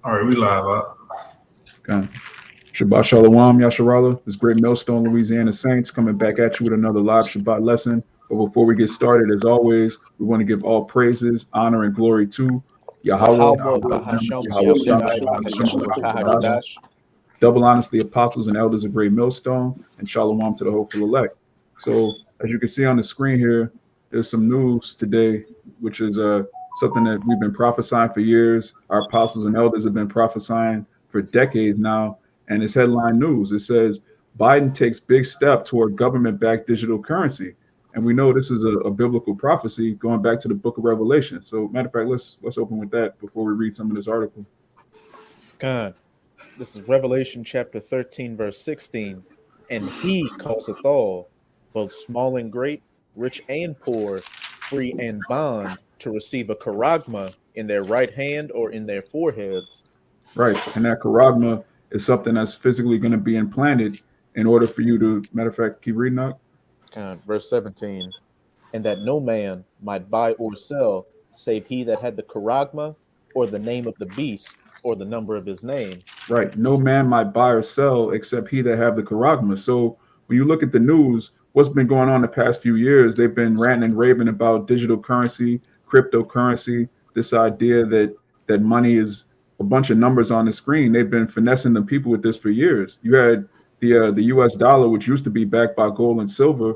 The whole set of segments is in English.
All right, we live up. Okay. Shabbat Shalom, Yasharala. This great millstone, Louisiana Saints, coming back at you with another live Shabbat lesson. But before we get started, as always, we want to give all praises, honor, and glory to Yahweh, Yahweh Bahasham Yahweh Shah, Yahushai Bahasham. double honors to the apostles and elders of Great Millstone, and Shalom to the hopeful elect. So, as you can see on the screen here, there's some news today, which is something that we've been prophesying for years. Our apostles and elders have been prophesying for decades now, and it's headline news. It says Biden takes big step toward government-backed digital currency, and we know this is a biblical prophecy going back to the Book of Revelation. So, matter of fact, let's open with that before we read some of this article. God, this is Revelation chapter 13, verse 16. And he causeth all, both small and great, rich and poor, free and bond, to receive a charagma in their right hand or in their foreheads. Right. And that charagma is something that's physically going to be implanted in order for you to, matter of fact, keep reading up. God, verse 17. And that no man might buy or sell, save he that had the charagma, or the name of the beast, or the number of his name. Right. No man might buy or sell except he that have the charagma. So when you look at the news, what's been going on the past few years, they've been ranting and raving about digital currency, cryptocurrency, this idea that money is a bunch of numbers on the screen. They've been finessing the people with this for years. You had the U.S. dollar, which used to be backed by gold and silver,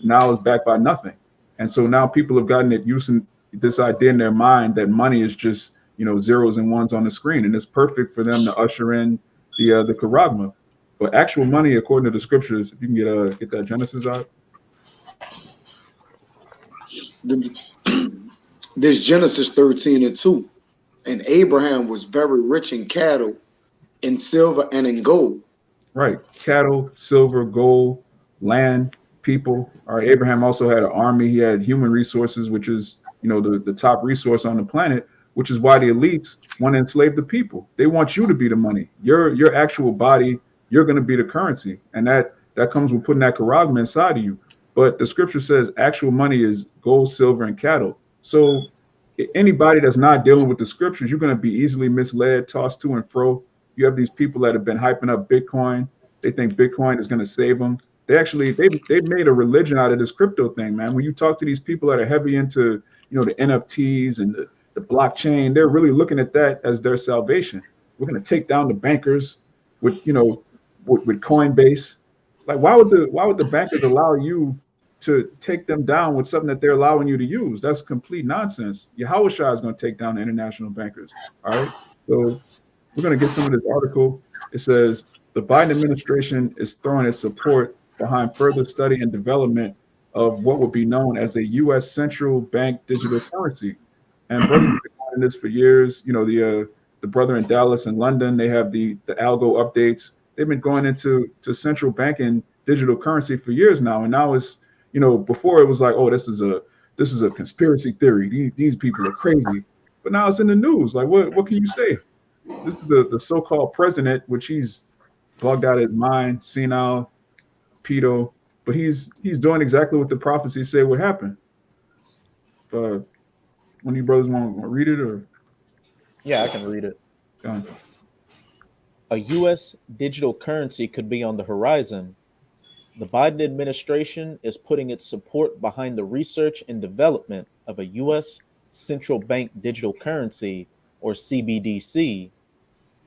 now is backed by nothing. And so now people have gotten it using this idea in their mind that money is just zeros and ones on the screen, and it's perfect for them to usher in the charagma. But actual money, according to the scriptures, if you can get that Genesis out. This Genesis 13 and 2. And Abraham was very rich in cattle, in silver, and in gold. Right, cattle, silver, gold, land, people. All right, Abraham also had an army. He had human resources, which is the top resource on the planet, which is why the elites want to enslave the people. They want you to be the money. Your actual body, you're going to be the currency, and that comes with putting that charagma inside of you. But the scripture says actual money is gold, silver, and cattle. So anybody that's not dealing with the scriptures, you're going to be easily misled, tossed to and fro. You have these people that have been hyping up Bitcoin. They think Bitcoin is going to save them. They've made a religion out of this crypto thing, man. When you talk to these people that are heavy into the NFTs and the blockchain, they're really looking at that as their salvation. We're going to take down the bankers with with Coinbase. Like, why would the bankers allow you to take them down with something that they're allowing you to use? That's complete nonsense. Yahweh Shah is going to take down the international bankers. All right. So we're going to get some of this article. It says the Biden administration is throwing its support behind further study and development of what would be known as a U.S. central bank digital currency. And brothers have been doing this for years. The brother in Dallas and London, they have the algo updates. They've been going into central banking digital currency for years now. And now it's before it was like, oh, this is a conspiracy theory. These people are crazy. But now it's in the news. Like, what can you say? This is the so-called president, which he's bugged out of his mind, senile, pedo. But he's doing exactly what the prophecies say would happen. One of you brothers want to read it, or? Yeah, I can read it. Go on. A U.S. digital currency could be on the horizon. The Biden administration is putting its support behind the research and development of a U.S. central bank digital currency, or CBDC.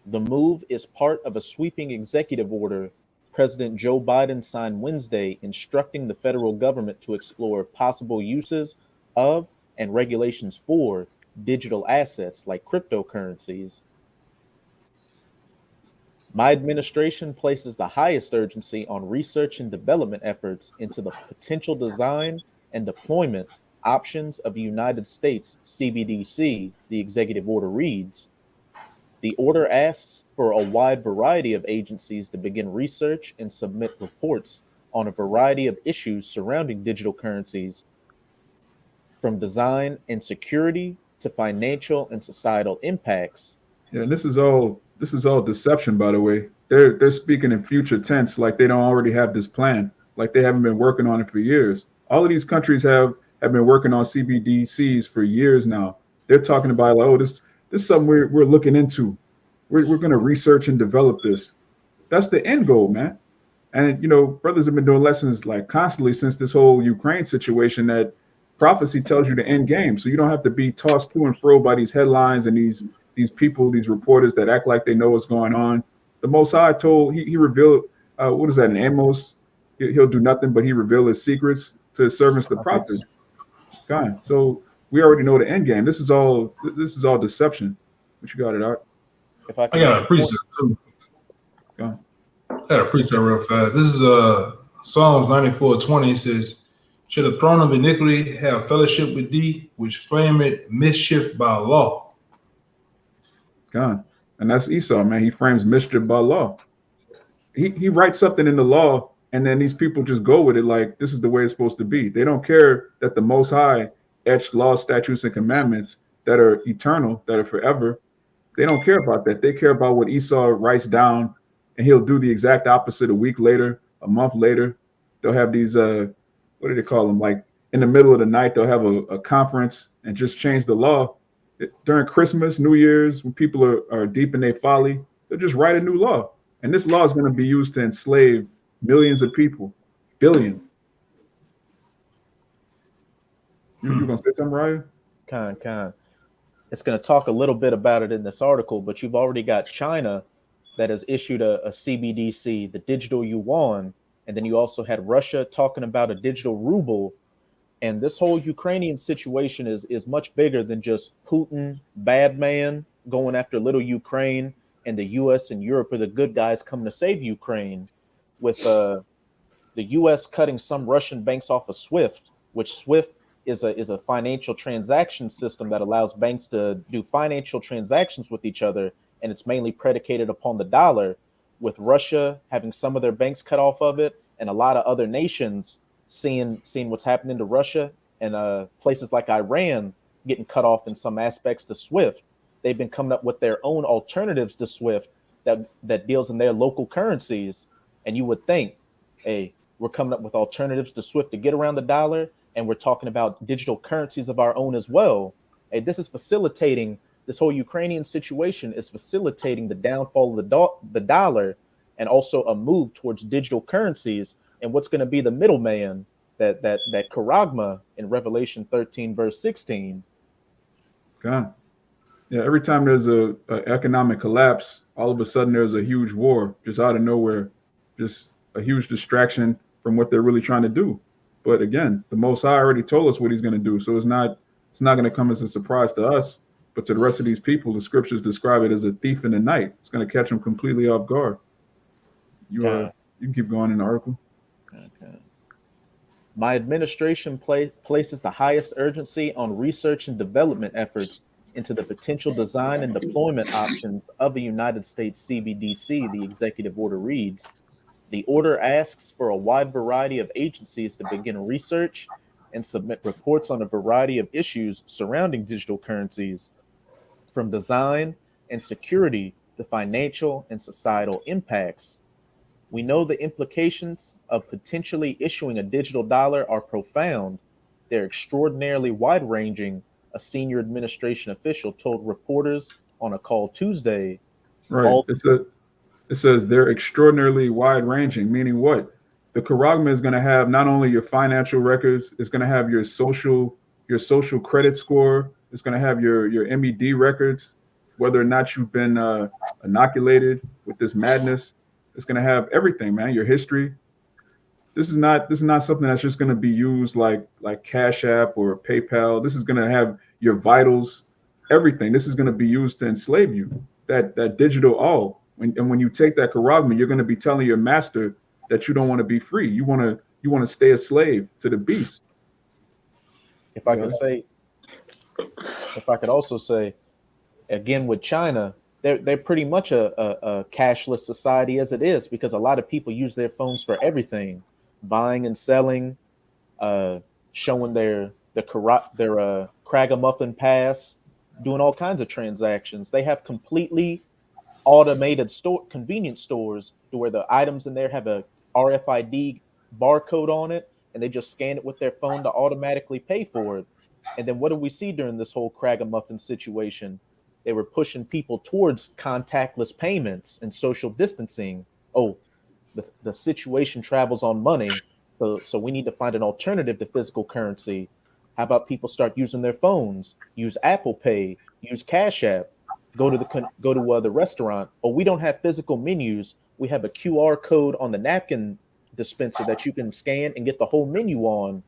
The move is part of a sweeping executive order President Joe Biden signed Wednesday instructing the federal government to explore possible uses of and regulations for digital assets like cryptocurrencies. My administration places the highest urgency on research and development efforts into the potential design and deployment options of a United States CBDC, the executive order reads. The order asks for a wide variety of agencies to begin research and submit reports on a variety of issues surrounding digital currencies, from design and security to financial and societal impacts. Yeah, and this is all deception, by the way. They're speaking in future tense, like they don't already have this plan, like they haven't been working on it for years. All of these countries have been working on CBDCs for years now. They're talking about like, oh, this is something we're looking into. We're going to research and develop this. That's the end goal, man. And brothers have been doing lessons like constantly since this whole Ukraine situation that prophecy tells you the end game. So you don't have to be tossed to and fro by these headlines and these people, these reporters that act like they know what's going on. The Most High told he revealed what is that in Amos? He'll do nothing but he reveal his secrets to his servants, the prophets. God. So we already know the end game. This is all deception. What you got it, Art? If I I got a precept too. Go on. I got a precept real fast. This is Psalms 94:20. It says, "Should the throne of iniquity have fellowship with thee, which frameth mischief by law?" God. And that's Esau, man. He frames mischief by law. He writes something in the law, and then these people just go with it like this is the way it's supposed to be. They don't care that the Most High etched laws, statutes, and commandments that are eternal, that are forever. They don't care about that. They care about what Esau writes down, and he'll do the exact opposite a week later, a month later. They'll have these, what do they call them? Like in the middle of the night, they'll have a conference and just change the law. During Christmas, New Year's, when people are deep in their folly, they'll just write a new law. And this law is going to be used to enslave millions of people, billions. You going to say something, Ryan? Kind. It's going to talk a little bit about it in this article, but you've already got China that has issued a CBDC, the digital yuan, and then you also had Russia talking about a digital ruble. And this whole Ukrainian situation is much bigger than just Putin, bad man, going after little Ukraine, and the U.S. and Europe are the good guys coming to save Ukraine, with the U.S. cutting some Russian banks off of SWIFT, which SWIFT is a financial transaction system that allows banks to do financial transactions with each other, and it's mainly predicated upon the dollar, with Russia having some of their banks cut off of it, and a lot of other nations seeing what's happening to Russia, and places like Iran getting cut off in some aspects to SWIFT. They've been coming up with their own alternatives to SWIFT that deals in their local currencies. And you would think, hey, we're coming up with alternatives to SWIFT to get around the dollar, and we're talking about digital currencies of our own as well. Hey, this whole Ukrainian situation is facilitating the downfall of the dollar, and also a move towards digital currencies. And what's going to be the middleman, that charagma in Revelation 13, verse 16. God. Yeah, every time there's a economic collapse, all of a sudden there's a huge war just out of nowhere, just a huge distraction from what they're really trying to do. But again, the Most High already told us what he's going to do. So it's not going to come as a surprise to us, but to the rest of these people, the scriptures describe it as a thief in the night. It's going to catch them completely off guard. You can keep going in the article. Okay. My administration places the highest urgency on research and development efforts into the potential design and deployment options of a United States CBDC, the executive order reads. The order asks for a wide variety of agencies to begin research and submit reports on a variety of issues surrounding digital currencies, from design and security to financial and societal impacts. We know the implications of potentially issuing a digital dollar are profound. They're extraordinarily wide-ranging, a senior administration official told reporters on a call Tuesday. Right. It says they're extraordinarily wide-ranging, meaning what? The charagma is going to have not only your financial records, it's going to have your social credit score, it's going to have your MED records, whether or not you've been inoculated with this madness. It's going to have everything, man. Your history. This is not something that's just going to be used like Cash App or PayPal. This is going to have your vitals, everything. This is going to be used to enslave you. That digital all. When you take that charagma, you're going to be telling your master that you don't want to be free. You want to stay a slave to the beast. If I could also say, again with China, they're pretty much a cashless society as it is, because a lot of people use their phones for everything, buying and selling, showing their Kragamuffin pass, doing all kinds of transactions. They have completely automated convenience stores to where the items in there have a RFID barcode on it, and they just scan it with their phone to automatically pay for it. And then what do we see during this whole Kragamuffin situation? they were pushing people towards contactless payments and social distancing. Oh, the situation travels on money, so we need to find an alternative to physical currency. How about people start using their phones, use Apple Pay, use Cash App, go to the restaurant. Oh, we don't have physical menus. We have a QR code on the napkin dispenser that you can scan and get the whole menu on.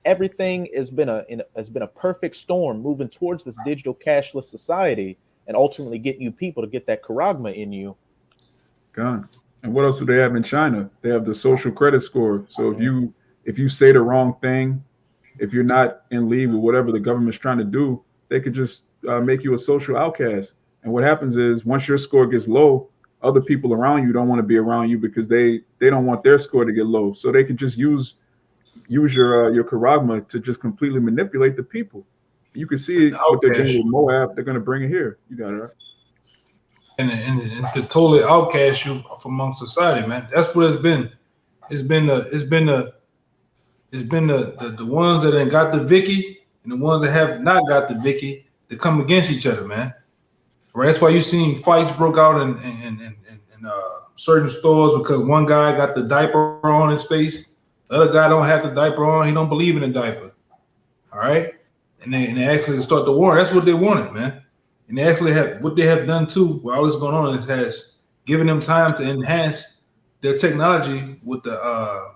Everything has been a perfect storm moving towards this digital cashless society, and ultimately get you people to get that charagma in you. Gone. And what else do they have in China? They have the social credit score. So if you say the wrong thing, if you're not in league with whatever the government's trying to do, they could just make you a social outcast. And what happens is once your score gets low, other people around you don't want to be around you because they don't want their score to get low. So they can just use your charagma to just completely manipulate the people. You can see what they're doing with Moab. They're going to bring it here. You got it, right? And to totally outcast you from among society, man. That's what it's been. It's been the ones that ain't got the Vicky and the ones that have not got the Vicky that come against each other, man. Right. That's why you seen fights broke out in certain stores because one guy got the diaper on his face, the other guy don't have the diaper on. He don't believe in the diaper. All right, and they actually start the war. That's what they wanted, man. And they actually have what they have done too. While all this going on, it has given them time to enhance their technology with the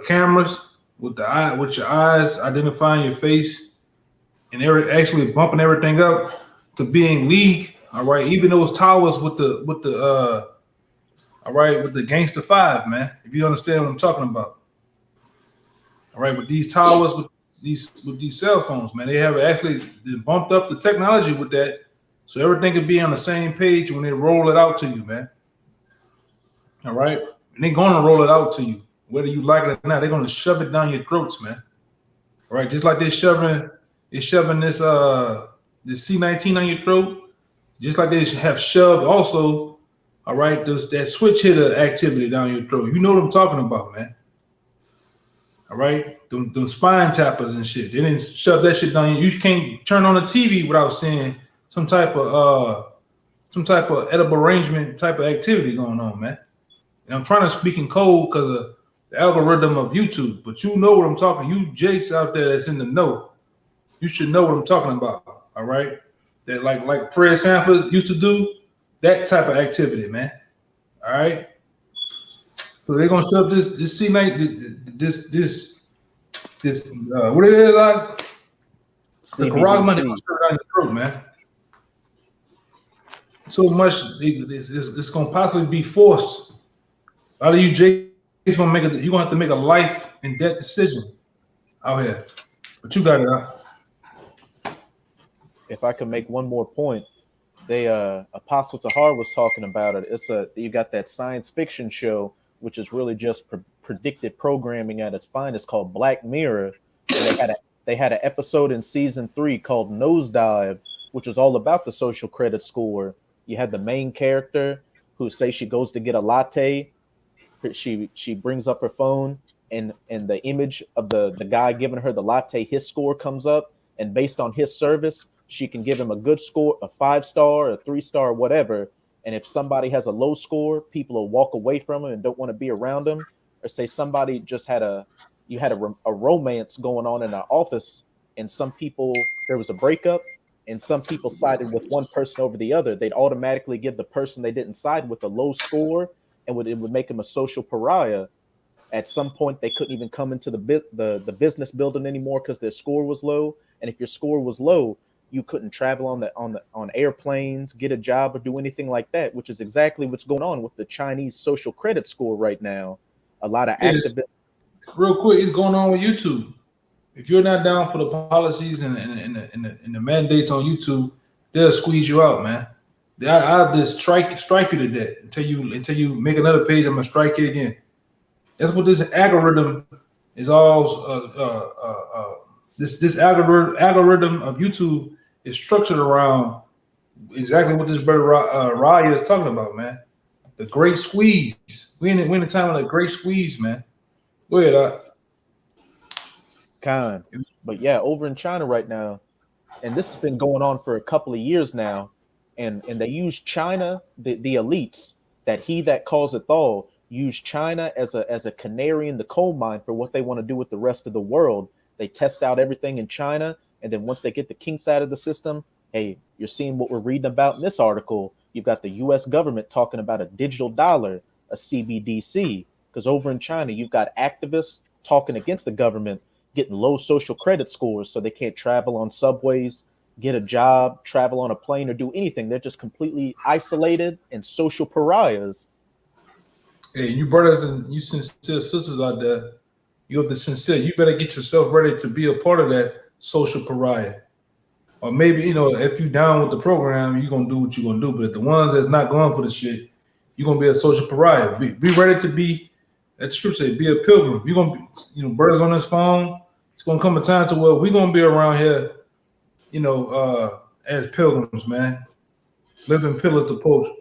cameras, with your eyes identifying your face, and they're actually bumping everything up to being league. All right, even those towers with the Gangster 5, man. If you understand what I'm talking about. All right, with these towers with these cell phones, man, they have actually bumped up the technology with that, so everything can be on the same page when they roll it out to you, man. All right, and they're gonna roll it out to you, whether you like it or not. They're gonna shove it down your throats, man. All right, just like they're shoving this C19 on your throat, just like they have shoved also. All right, there's that switch hitter activity down your throat. You know what I'm talking about, man. All right, them spine tappers and shit. They didn't shove that shit down. You can't turn on the TV without seeing some type of edible arrangement type of activity going on, man. And I'm trying to speak in code because of the algorithm of YouTube, but you know what I'm talking. You Jakes out there that's in the know, you should know what I'm talking about. All right, that like Fred Sanford used to do, that type of activity, man. All right. So they're gonna shove this C9 this what it is like the carotid money gonna shove it down your throat, man. So much it's gonna possibly be forced. A lot of you Jake you're gonna have to make a life and death decision out here. But you got it out. If I could make one more point, they Apostle Tahar was talking about it. You got that science fiction show, which is really just predictive programming at its finest, called Black Mirror. And they had an episode in season 3 called Nosedive, which was all about the social credit score. You had the main character who say she goes to get a latte. She brings up her phone, and the image of the guy giving her the latte, his score comes up, and based on his service, she can give him a good score, a 5-star, a 3-star, whatever. And if somebody has a low score, people will walk away from him and don't want to be around him. Or say somebody just had a romance going on in the office, and there was a breakup, and some people sided with one person over the other. They'd automatically give the person they didn't side with a low score, and it would make them a social pariah. At some point, they couldn't even come into the business building anymore because their score was low. And if your score was low, you couldn't travel on airplanes, get a job, or do anything like that, which is exactly what's going on with the Chinese social credit score right now. A lot of activists. Real quick, it's going on with YouTube. If you're not down for the policies and the mandates on YouTube, they'll squeeze you out, man. I'll just strike you to death until you make another page. I'm gonna strike you again. That's what this algorithm is all. This algorithm of YouTube is structured around exactly what this brother Raya is talking about, man. The great squeeze. We in the time of the great squeeze, man. Go ahead, But yeah, over in China right now, and this has been going on for a couple of years now, and they use China, the elites, that he that causeth all, use China as a canary in the coal mine for what they want to do with the rest of the world. They test out everything in China, and then once they get the kinks out of the system, hey, you're seeing what we're reading about in this article. You've got the US government talking about a digital dollar, a CBDC, because over in China, you've got activists talking against the government, getting low social credit scores so they can't travel on subways, get a job, travel on a plane, or do anything. They're just completely isolated and social pariahs. Hey, you brothers and you sincere sisters out there, you have the sincere. You better get yourself ready to be a part of that social pariah. Or maybe, if you down with the program, you're gonna do what you're gonna do. But the ones that's not going for the shit, you're gonna be a social pariah. Be ready to be, as the scripture say, be a pilgrim. You're gonna be, brothers on this phone. It's gonna come a time to where we're gonna be around here, as pilgrims, man, living pillar to post.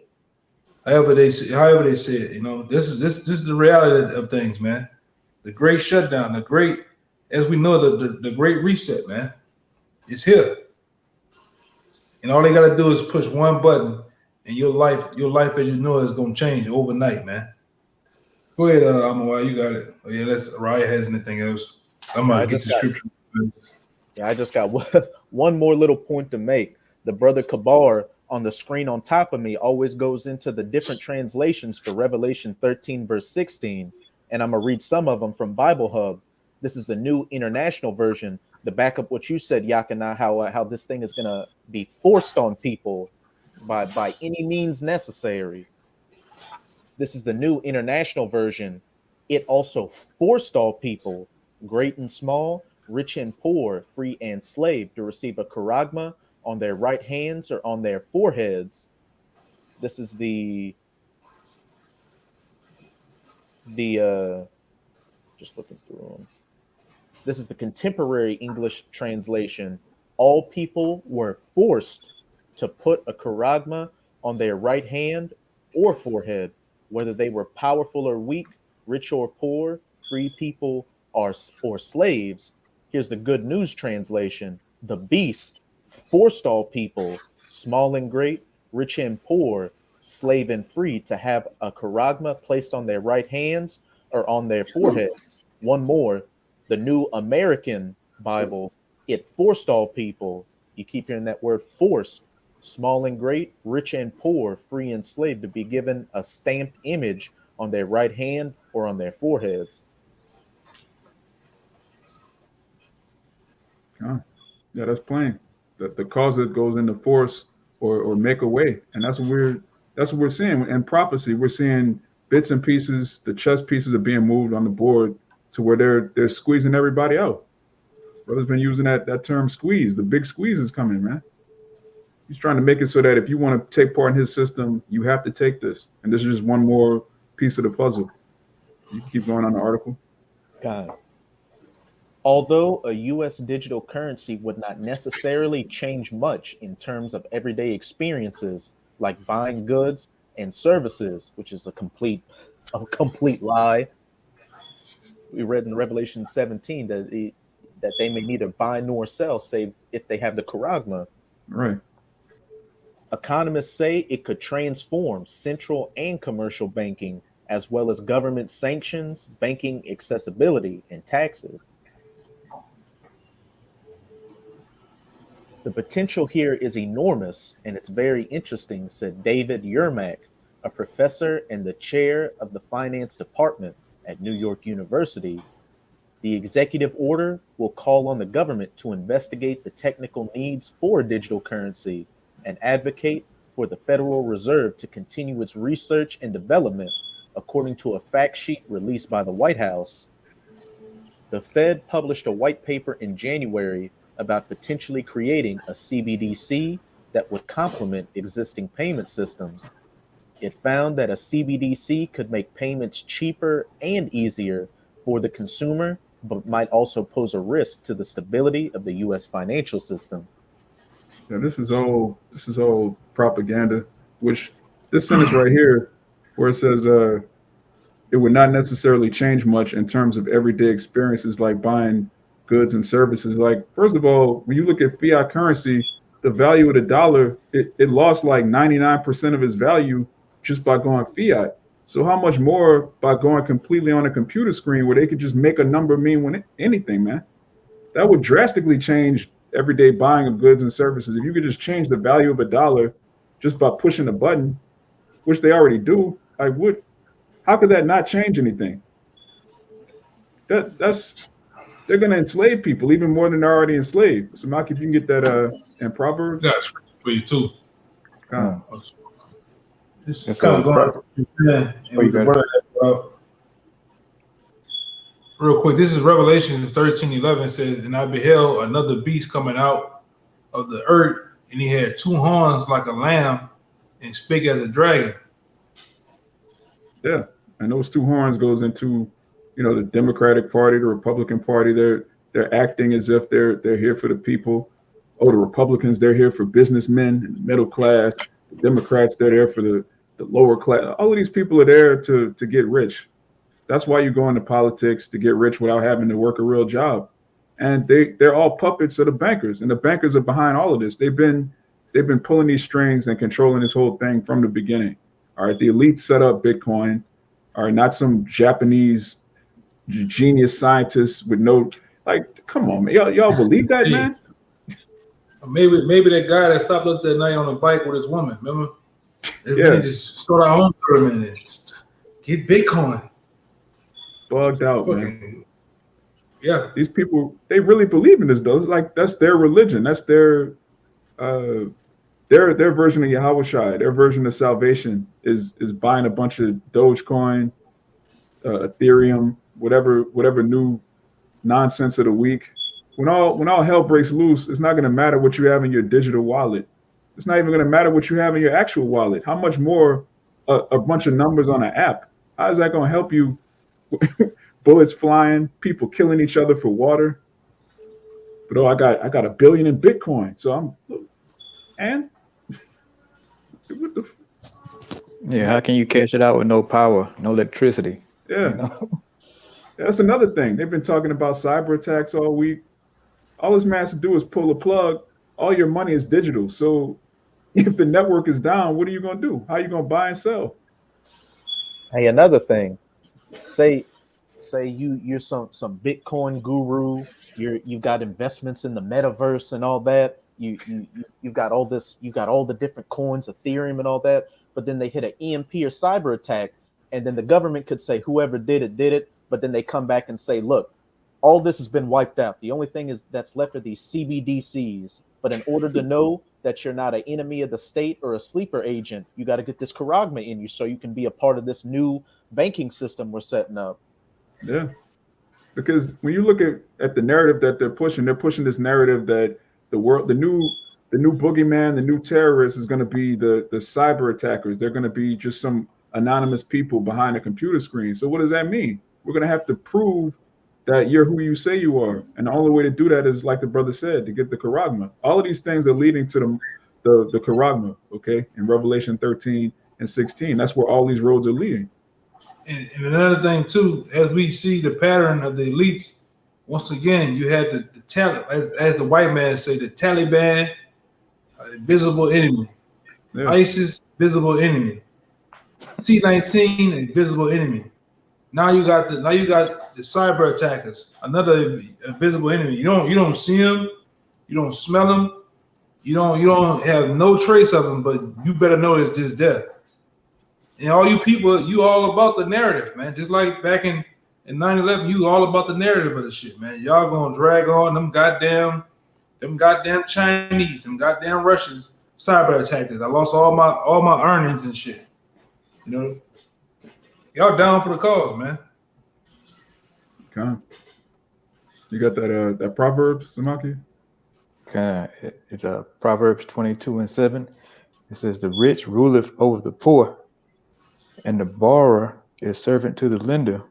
However they say it, this is the reality of things, man. The great shutdown, as we know, the great reset, man. It's here. And all they gotta do is push one button, and your life as you know it is gonna change overnight, man. Go ahead, Amawai, you got it. Oh, yeah, Raya has anything else. I'm gonna get the scripture. Yeah, I just got one more little point to make. The brother Kabar on the screen on top of me always goes into the different translations for Revelation 13, verse 16. And I'm going to read some of them from Bible Hub. This is the New International Version. To back up what you said, Yakana, how this thing is going to be forced on people by any means necessary. This is the New International Version. It also forced all people, great and small, rich and poor, free and slave, to receive a charagma on their right hands or on their foreheads. This is the just looking through them. This is the contemporary English translation. All people were forced to put a charagma on their right hand or forehead, whether they were powerful or weak, rich or poor, free people or slaves. Here's the Good News translation. The beast forced all people, small and great, rich and poor, slave and free, to have a charagma placed on their right hands or on their foreheads. One more, the New American Bible, it forced all people. You keep hearing that word forced, small and great, rich and poor, free and slave, to be given a stamped image on their right hand or on their foreheads. Yeah, that's plain. The cause that goes into force or make a way, and that's what we're seeing in prophecy. We're seeing bits and pieces. The chess pieces are being moved on the board to where they're squeezing everybody out. Brother's been using that term squeeze. The big squeeze is coming, man. He's trying to make it so that if you want to take part in his system, you have to take this. And this is just one more piece of the puzzle. You can keep going on the article. God. Although a U.S. digital currency would not necessarily change much in terms of everyday experiences like buying goods and services, which is a complete lie. We read in Revelation 17 that they may neither buy nor sell, save if they have the charagma. Right. Economists say it could transform central and commercial banking, as well as government sanctions, banking accessibility, and taxes. The potential here is enormous, and it's very interesting, said David Yermak, a professor and the chair of the finance department at New York University. The executive order will call on the government to investigate the technical needs for a digital currency and advocate for the Federal Reserve to continue its research and development, according to a fact sheet released by the White House. The Fed published a white paper in January about potentially creating a CBDC that would complement existing payment systems. It found that a CBDC could make payments cheaper and easier for the consumer, but might also pose a risk to the stability of the U.S. financial system. Yeah, this is all propaganda. Which this sentence right here, where it says it would not necessarily change much in terms of everyday experiences like buying goods and services. Like, first of all, when you look at fiat currency, the value of the dollar, it lost like 99% of its value just by going fiat. So how much more by going completely on a computer screen where they could just make a number mean anything, man? That would drastically change everyday buying of goods and services. If you could just change the value of a dollar just by pushing a button, which they already do, how could that not change anything? They're going to enslave people even more than they're already enslaved. So, Mike, if you can get that in Proverbs. Got it for you too. This is It's kind of going real quick. This is Revelations 13:11 says, and I beheld another beast coming out of the earth, and he had two horns like a lamb, and spake as a dragon. Yeah, and those two horns goes into, the Democratic Party, the Republican Party. They're acting as if they're here for the people. Oh, the Republicans, they're here for businessmen and the middle class. The Democrats, they're there for the lower class. All of these people are there to get rich. That's why you go into politics, to get rich without having to work a real job. And they're all puppets of the bankers, and the bankers are behind all of this. They've been pulling these strings and controlling this whole thing from the beginning. All right, the elites set up Bitcoin. All right, not some Japanese genius scientists with no, like, come on, man. Y'all believe that, man? Maybe that guy that stopped up that night on a bike with his woman, remember? Yeah. Just start our own tournament and get Bitcoin. Bugged out, man. Yeah. These people, they really believe in this, though. It's like, that's their religion. That's their version of Yahweh Shai. Their version of salvation is buying a bunch of Dogecoin, Ethereum, whatever new nonsense of the week. When all hell breaks loose, it's not going to matter what you have in your digital wallet. It's not even going to matter what you have in your actual wallet. How much more a bunch of numbers on an app? How is that going to help you? Bullets flying, people killing each other for water. But I got $1 billion in Bitcoin, so yeah. How can you cash it out with no power, no electricity? Yeah. That's another thing. They've been talking about cyber attacks all week. All this man has to do is pull a plug. All your money is digital. So if the network is down, what are you going to do? How are you going to buy and sell? Hey, another thing. Say you're some Bitcoin guru. You've got investments in the metaverse and all that. You've got all this. You've got all the different coins, Ethereum and all that. But then they hit an EMP or cyber attack, and then the government could say whoever did it. But then they come back and say, look, all this has been wiped out. The only thing that's left are these CBDCs. But in order to know that you're not an enemy of the state or a sleeper agent, you got to get this charagma in you so you can be a part of this new banking system we're setting up. Yeah, because when you look at the narrative that they're pushing this narrative that the new boogeyman, the new terrorist is going to be the cyber attackers. They're going to be just some anonymous people behind a computer screen. So what does that mean? We're going to have to prove that you're who you say you are. And the only way to do that is, like the brother said, to get the charagma. All of these things are leading to the charagma, okay? In Revelation 13 and 16, that's where all these roads are leading. And another thing, too, as we see the pattern of the elites, once again, you had the as the white man say, the Taliban, invisible enemy. Yeah. ISIS, visible enemy. C-19, invisible enemy. Now you got the cyber attackers, another invisible enemy. You don't see them, you don't smell them, you don't have no trace of them, but you better know it's just death. And all you people, you all about the narrative, man. Just like back in 9/11, you all about the narrative of the shit, man. Y'all gonna drag on them goddamn Chinese, them goddamn Russians, cyber attackers. I lost all my earnings and shit. You know, y'all down for the cause, man. Okay. You got that Proverbs, Samaki? Okay. It's Proverbs 22:7. It says, "The rich ruleth over the poor, and the borrower is servant to the lender."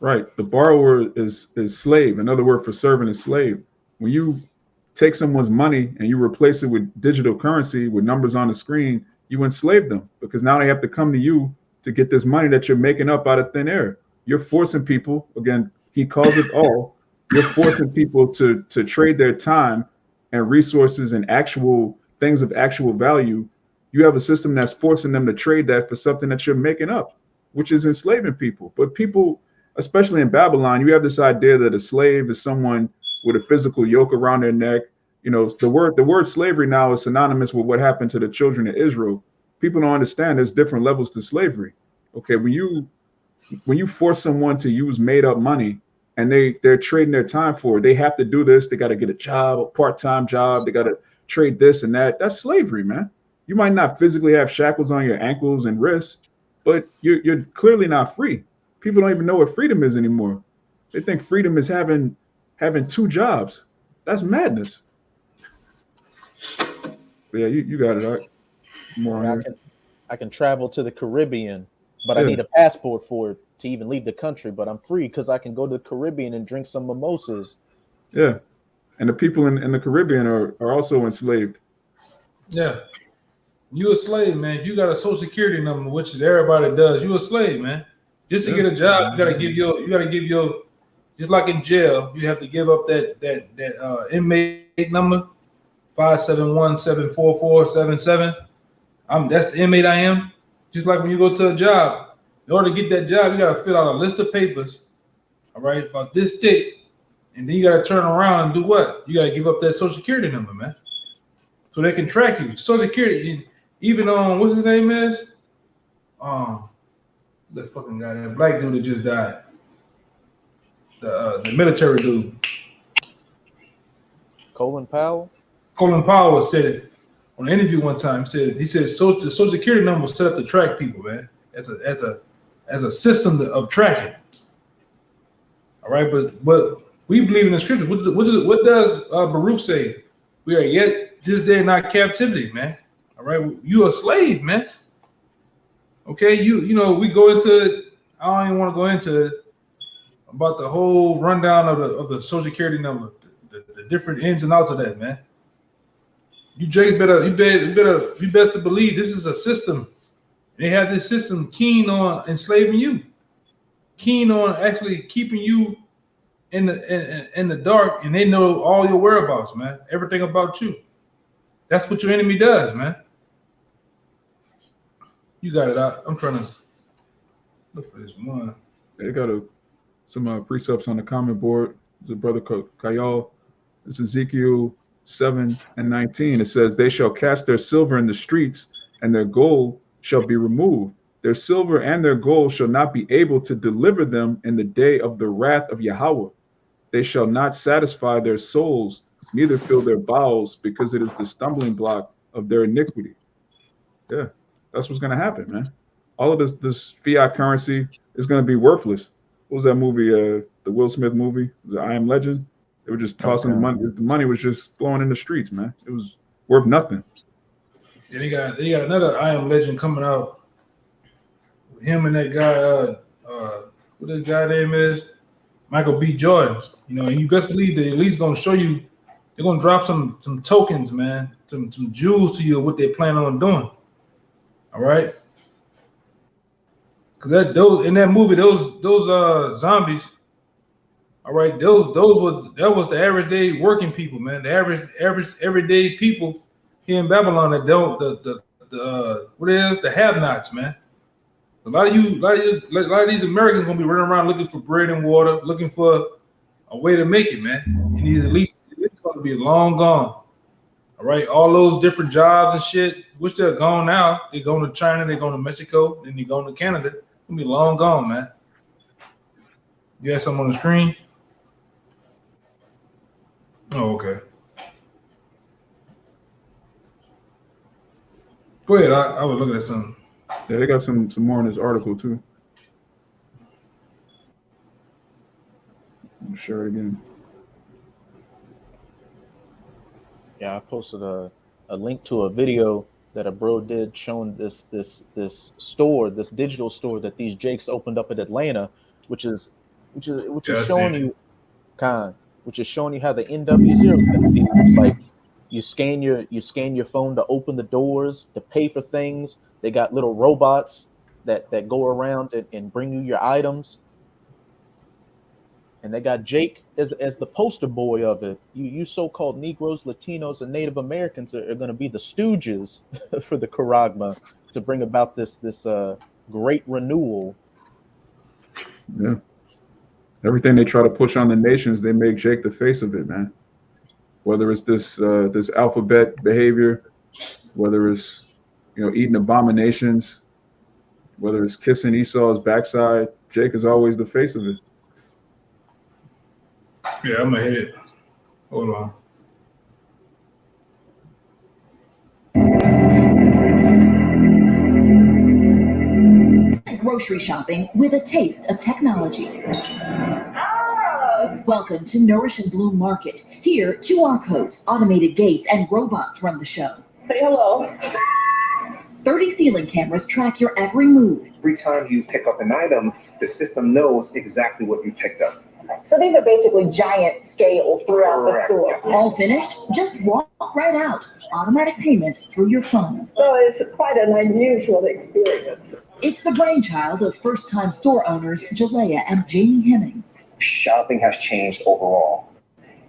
Right. The borrower is slave. Another word for servant is slave. When you take someone's money and you replace it with digital currency with numbers on the screen, you enslave them because now they have to come to you to get this money that you're making up out of thin air. You're forcing people, again, he calls it all, you're forcing people to trade their time and resources and actual things of actual value. You have a system that's forcing them to trade that for something that you're making up, which is enslaving people. But people, especially in Babylon, you have this idea that a slave is someone with a physical yoke around their neck. You know, the word slavery now is synonymous with what happened to the children of Israel. People don't understand there's different levels to slavery. Okay, when you force someone to use made up money and they're trading their time for it, they have to do this. They got to get a job, a part-time job. They got to trade this and that. That's slavery, man. You might not physically have shackles on your ankles and wrists, but you're clearly not free. People don't even know what freedom is anymore. They think freedom is having two jobs. That's madness. But yeah, you got it. All right. More on here. I can travel to the Caribbean, but Yeah. I need a passport for it to even leave the country. But I'm free because I can go to the Caribbean and drink some mimosas. Yeah. And the people in the Caribbean are also enslaved. Yeah. You a slave, man. You got a social security number, which is everybody does. You a slave, man. Just to get a job, you gotta give your just like in jail, you have to give up that inmate number 571-744-77. That's the inmate I am. Just like when you go to a job, in order to get that job, you gotta fill out a list of papers, all right, about this thick, and then you gotta turn around and do what? You gotta give up that social security number, man, so they can track you. Social security, even on what's his name is, the fucking guy, that black dude that just died, the military dude, Colin Powell. Colin Powell said it on an interview one time. He said the social security number was set up to track people, man, as a system of tracking. All right, but we believe in the scripture. What does Baruch say? We are yet this day not captivity, man. All right, you a slave, man. Okay, you know we go into. I don't even want to go into it about the whole rundown of the social security number, the different ins and outs of that, man. You better believe this is a system. They have this system keen on enslaving you, keen on actually keeping you in the dark, and they know all your whereabouts, man. Everything about you. That's what your enemy does, man. You got it out. I'm trying to look for this one. They got some precepts on the comment board. There's a brother Kayal. It's Ezekiel 7:19. It says, "They shall cast their silver in the streets, and their gold shall be removed. Their silver and their gold shall not be able to deliver them in the day of the wrath of Yahweh. They shall not satisfy their souls, neither fill their bowels, because it is the stumbling block of their iniquity." Yeah, that's what's going to happen, man. All of this fiat currency is going to be worthless. What was that movie? The Will Smith movie, the I Am Legend. They were just tossing the money. The money was just flowing in the streets, man. It was worth nothing. Yeah, they got another I Am Legend coming out. Him and that guy, what his guy name is, Michael B. Jordan. You know, and you best believe they're at least gonna show you. They're gonna drop some tokens, man, some jewels to you of what they plan on doing. All right. Cause those in that movie, those zombies. All right, that was the average day working people, man. The average everyday people here in Babylon that don't the have-nots, man. A lot of these Americans gonna be running around looking for bread and water, looking for a way to make it, man. And these elites, it's gonna be long gone. All right, all those different jobs and shit, which they're gone now. They're going to China, they're going to Mexico, then they're going to Canada. It's gonna be long gone, man. You have something on the screen? Oh, okay. Go ahead. I was looking at something. Yeah, they got some more in this article too. I'll share it again. Yeah, I posted a link to a video that a bro did showing this store, this digital store that these Jakes opened up in Atlanta, which is showing you how the NW0 is going to be. Like you scan your phone to open the doors, to pay for things. They got little robots that go around and bring you your items. And they got Jake as the poster boy of it. You so-called Negroes, Latinos, and Native Americans are going to be the stooges for the Charagma to bring about this great renewal. Yeah. Everything they try to push on the nations, they make Jake the face of it, man. Whether it's this alphabet behavior, whether it's eating abominations, whether it's kissing Esau's backside, Jake is always the face of it. Yeah, I'm gonna hit it. Hold on. Grocery shopping with a taste of technology. Welcome to Nourish and Bloom Market. Here, QR codes, automated gates, and robots run the show. Say hello. 30 ceiling cameras track your every move. Every time you pick up an item, the system knows exactly what you picked up. So these are basically giant scales throughout the store. All finished? Just walk right out. Automatic payment through your phone. So it's quite an unusual experience. It's the brainchild of first-time store owners Jalea and Jamie Hemmings. Shopping has changed overall,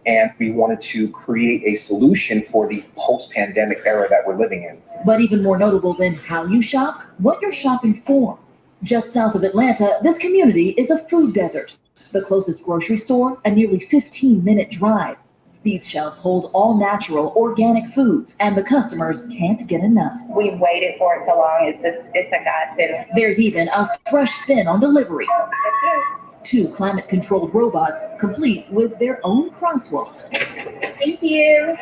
and we wanted to create a solution for the post-pandemic era that we're living in. But even more notable than how you shop, what you're shopping for. Just south of Atlanta, this community is a food desert. The closest grocery store, a nearly 15-minute drive. These shelves hold all natural, organic foods, and the customers can't get enough. We've waited for it so long, it's a godsend. There's even a fresh spin on delivery. 2 climate-controlled robots, complete with their own crosswalk. Thank you.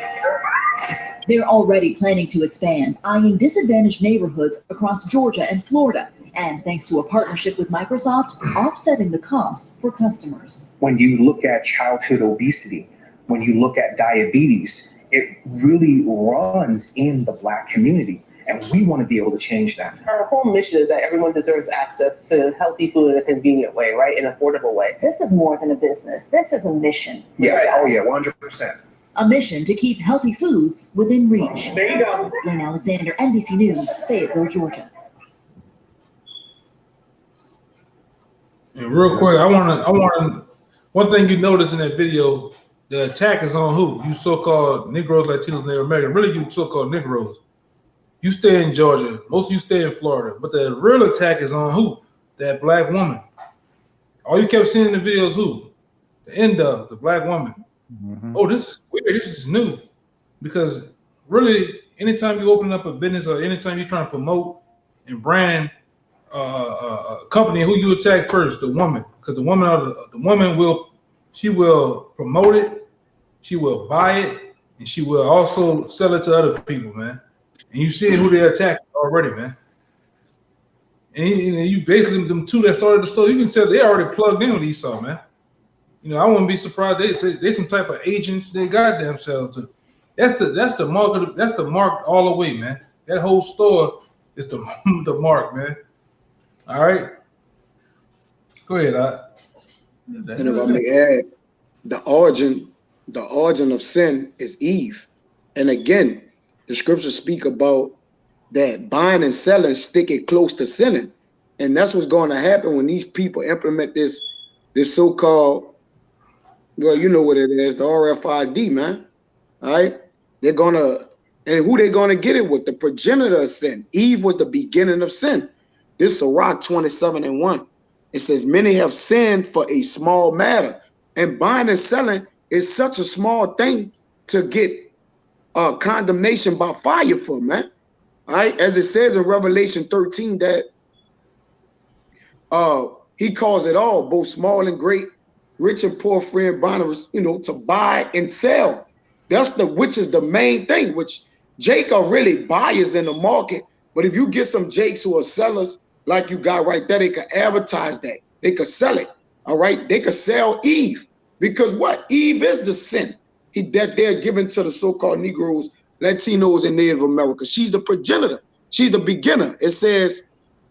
They're already planning to expand, eyeing disadvantaged neighborhoods across Georgia and Florida, and thanks to a partnership with Microsoft, offsetting the cost for customers. When you look at childhood obesity, when you look at diabetes, it really runs in the Black community, and we want to be able to change that. Our whole mission is that everyone deserves access to healthy food in a convenient way, right? In an affordable way. This is more than a business. This is a mission. Yeah, oh yeah, 100%. A mission to keep healthy foods within reach. There you go. Lynn Alexander, NBC News, Fayetteville, Georgia. And real quick, I want one thing you notice in that video, the attack is on who? You so-called Negroes, Latinos, Native Americans. Really, you so-called Negroes. You stay in Georgia. Most of you stay in Florida. But the real attack is on who? That Black woman. All you kept seeing in the video is who? The end of the Black woman. Mm-hmm. Oh, this is weird. This is new. Because really, anytime you open up a business or anytime you're trying to promote and brand a company, who you attack first? The woman. Because the woman will promote it, she will buy it, and she will also sell it to other people, man. And you see who they attack already, man. And you basically, them 2 that started the store, you can tell they already plugged in with Esau, man. I wouldn't be surprised they some type of agents they got themselves to. That's the mark that's the mark all the way, man. That whole store is the mark, man. All right. Go ahead, And if I may add, the origin of sin is Eve. And again, the scriptures speak about that buying and selling stick it close to sinning. And that's what's going to happen when these people implement this so-called, well, you know what it is, the RFID, man. All right. They're gonna, and who they gonna get it with? The progenitor of sin. Eve was the beginning of sin. This is Sirach 27:1. It says, many have sinned for a small matter. And buying and selling is such a small thing to get condemnation by fire for, man. All right. As it says in Revelation 13 that he calls it all, both small and great, rich and poor, free and bond, to buy and sell. Which is the main thing, which Jake are really buyers in the market. But if you get some Jakes who are sellers, like you got right there, they could advertise that. They could sell it. All right. They could sell Eve, because what? Eve is the sin that they're giving to the so-called Negroes, Latinos, and Native America. She's the progenitor. She's the beginner. It says,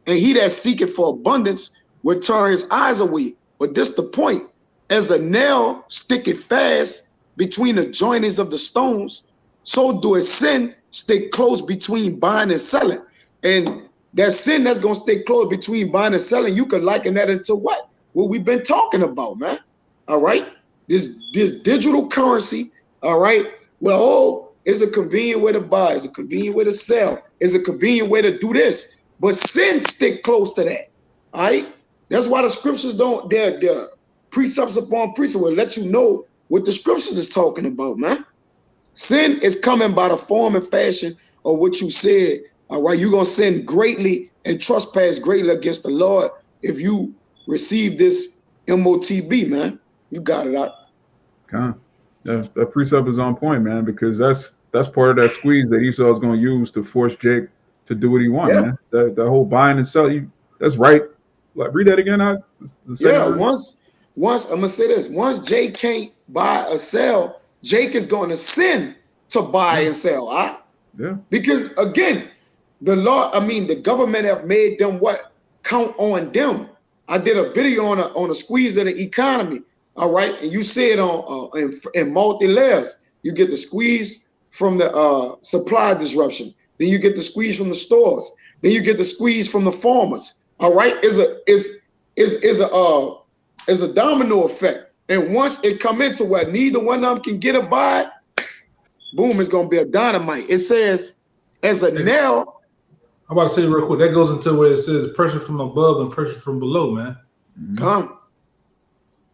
and he that seeketh for abundance will turn his eyes away. But this the point. As a nail sticketh fast between the joinings of the stones, so do a sin stay close between buying and selling. And that sin that's going to stay close between buying and selling, you could liken that into what? What we've been talking about, man. all right? This digital currency, all right? Well, oh, it's a convenient way to buy, it's a convenient way to sell, it's a convenient way to do this. But sin stick close to that, all right? That's why the scriptures don't, they're precepts upon precepts will let you know what the scriptures is talking about, man. Sin is coming by the form and fashion of what you said, all right? You're going to sin greatly and trespass greatly against the Lord if you receive this MOTB, man. You got it out. That precept is on point, man, because that's part of that squeeze that Esau is going to use to force Jake to do what he wants, man. That whole buying and selling, that's right. Like, read that again. Once I'm gonna say this, once Jake can't buy or sell, Jake is going to sin to buy and sell. Because again, the government have made them what? Count on them. I did a video on a squeeze of the economy. All right, and you see it on in multi-layers. You get the squeeze from the supply disruption. Then you get the squeeze from the stores. Then you get the squeeze from the farmers. All right, is a domino effect. And once it come into where neither one of them can get a buy, boom, it's gonna be a dynamite. It says as a nail. I'm about to say real quick, that goes into where it says pressure from above and pressure from below, man.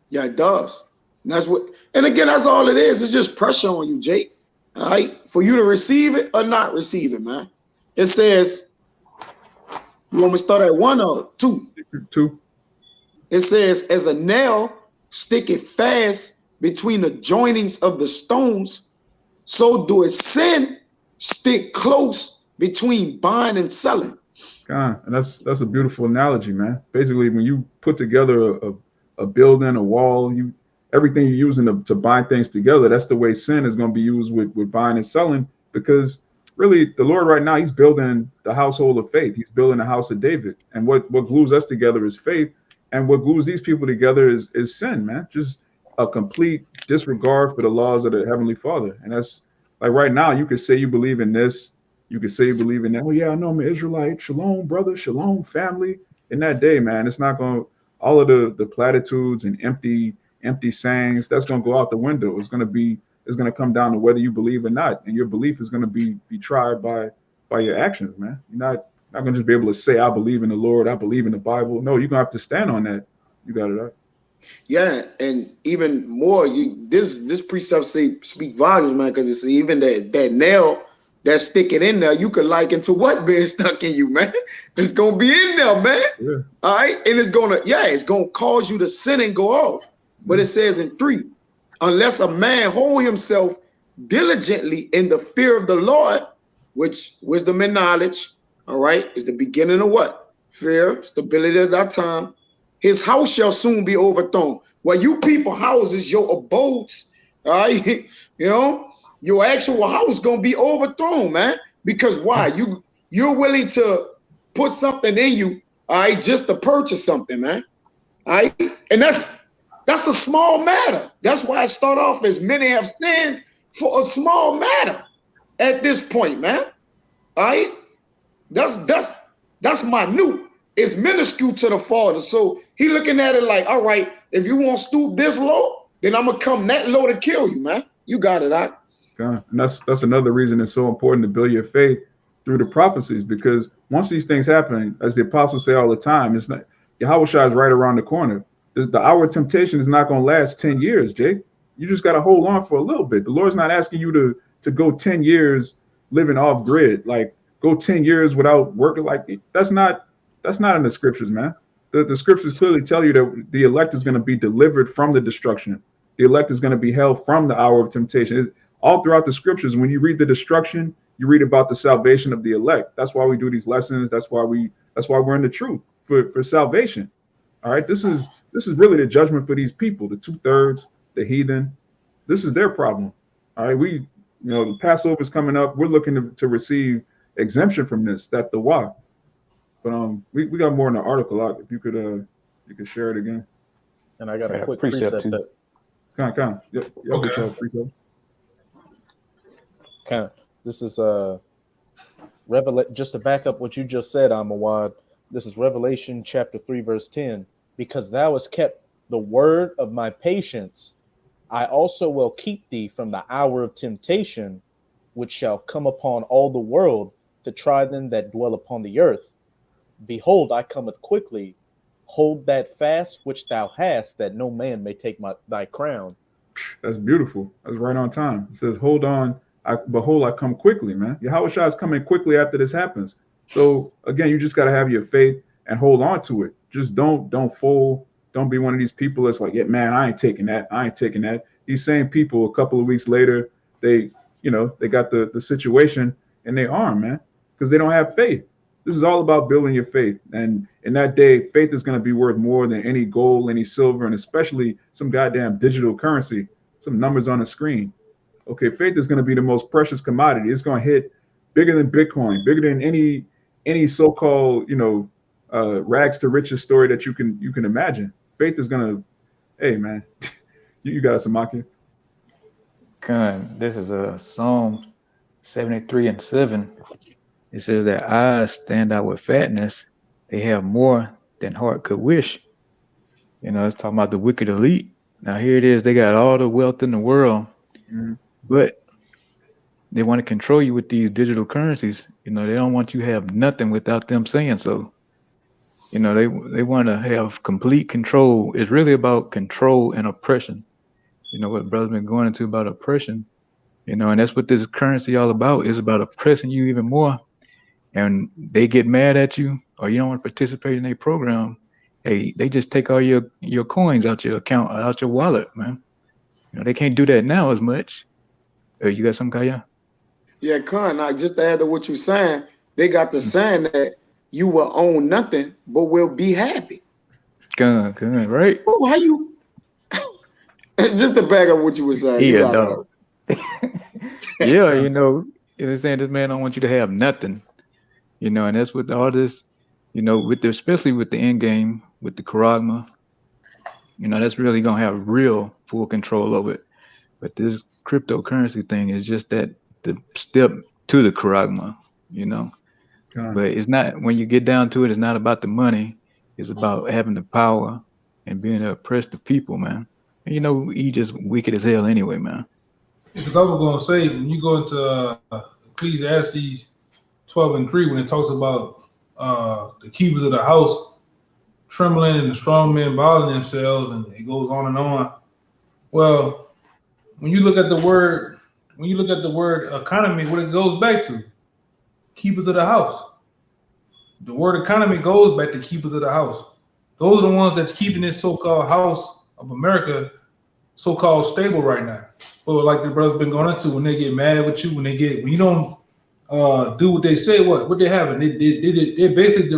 Yeah, it does. And again, that's all it is. It's just pressure on you, Jake. All right, for you to receive it or not receive it, man. It says, you want me to start at 1 or 2? 2. It says, as a nail sticketh fast between the joinings of the stones, so do a sin stick close between buying and selling. And that's a beautiful analogy, man. Basically, when you put together a building, a wall, everything you're using to bind things together, that's the way sin is going to be used with buying and selling. Because really, the Lord right now, he's building the household of faith. He's building the house of David. And what glues us together is faith. And what glues these people together is sin, man. Just a complete disregard for the laws of the Heavenly Father. And that's like right now, you could say you believe in this. You could say you believe in that. Oh, yeah, I know I'm an Israelite. Shalom, brother. Shalom, family. In that day, man, it's not going to, all of the platitudes and empty sayings, that's going to go out the window. It's going to come down to whether you believe or not. And your belief is going to be tried by your actions, man. You're not going to just be able to say, I believe in the Lord, I believe in the Bible. No, you're going to have to stand on that. You got it right. Yeah, and even more, this precept speak volumes, man, because it's even that nail that's sticking in there, you could liken to what being stuck in you, man. It's gonna be in there, man. Yeah. All right, and it's gonna cause you to sin and go off. But it says in 3, unless a man hold himself diligently in the fear of the Lord, which wisdom and knowledge, all right, is the beginning of what? Fear, stability of that time. His house shall soon be overthrown. Well, you people houses, your abodes, all right, your actual house gonna be overthrown, man. Because why? You're willing to put something in you, all right, just to purchase something, man. All right, and that's a small matter. That's why I start off as many have sinned for a small matter at this point, man. All right, that's minute. It's minuscule to the Father. So he looking at it like, all right, if you won't stoop this low, then I'm gonna come that low to kill you, man. You got it, right? And that's another reason it's so important to build your faith through the prophecies, because once these things happen, as the apostles say all the time, it's not Yahweh Shai is right around the corner. The hour of temptation is not going to last 10 years, Jake. You just got to hold on for a little bit. The Lord's not asking you to go 10 years living off grid, like go 10 years without working. Like that's not in the scriptures, man. The scriptures clearly tell you that the elect is going to be delivered from the destruction. The elect is going to be held from the hour of temptation. It's all throughout the scriptures. When you read the destruction, you read about the salvation of the elect. That's why we do these lessons. That's why we're in the truth for salvation. All right. This is really the judgment for these people, the 2/3, the heathen. This is their problem. All right. The Passover is coming up. We're looking to receive exemption from this. That's the why. But we got more in the article. If you could share it again. And I got a quick precept that. Kind. Yep. Okay. Kind. This is just to back up what you just said, Amawad. This is Revelation chapter 3, verse 10. Because thou hast kept the word of my patience, I also will keep thee from the hour of temptation, which shall come upon all the world to try them that dwell upon the earth. Behold, I cometh quickly. Hold that fast which thou hast, that no man may take thy crown. That's beautiful. That's right on time. It says, hold on. Behold, I come quickly, man. Yahweh Shah is coming quickly after this happens. So again, you just got to have your faith and hold on to it. Just don't fold. Don't be one of these people that's like, yeah, man, I ain't taking that. I ain't taking that. These same people, a couple of weeks later, they got the situation in their arm, man, because they don't have faith. This is all about building your faith. And in that day, faith is going to be worth more than any gold, any silver, and especially some goddamn digital currency, some numbers on the screen. Okay, faith is going to be the most precious commodity. It's going to hit bigger than Bitcoin, bigger than any so-called, rags to riches story that you can imagine. Faith is going to, hey, man, you got it, Samaki. This is a Psalm 73:7. It says that eyes stand out with fatness. They have more than heart could wish. It's talking about the wicked elite. Now here it is. They got all the wealth in the world, but they want to control you with these digital currencies. They don't want you to have nothing without them saying so. They want to have complete control. It's really about control and oppression. What brother's been going into about oppression, and that's what this currency all about. Is about oppressing you even more. And they get mad at you, or you don't want to participate in their program. Hey, they just take all your coins out your account, out your wallet, man. They can't do that now as much. You got some, Kaya? Yeah, Khan, now just to add to what you're saying, they got the saying that you will own nothing, but will be happy. Good, right? Oh, how you? Just to back up what you were saying. Yeah, dog. Yeah, you understand, this man don't want you to have nothing. And that's what all this, especially with the end game, with the Karagma, that's really going to have real full control over it. But this cryptocurrency thing is just the step to the Karagma, But it's not, when you get down to it, it's not about the money. It's about having the power and being able to oppress the people, man. And he just wicked as hell anyway, man. Because I was going to say, when you go into Ecclesiastes 12:3, when it talks about the keepers of the house trembling and the strong men bowing themselves, and it goes on and on. Well, when you look at the word economy, what it goes back to, keepers of the house. The word economy goes back to keepers of the house. Those are the ones that's keeping this so-called house of America so-called stable right now. But like the brother's been going into, when they get mad with you, when you don't do what they say, what they have, they basically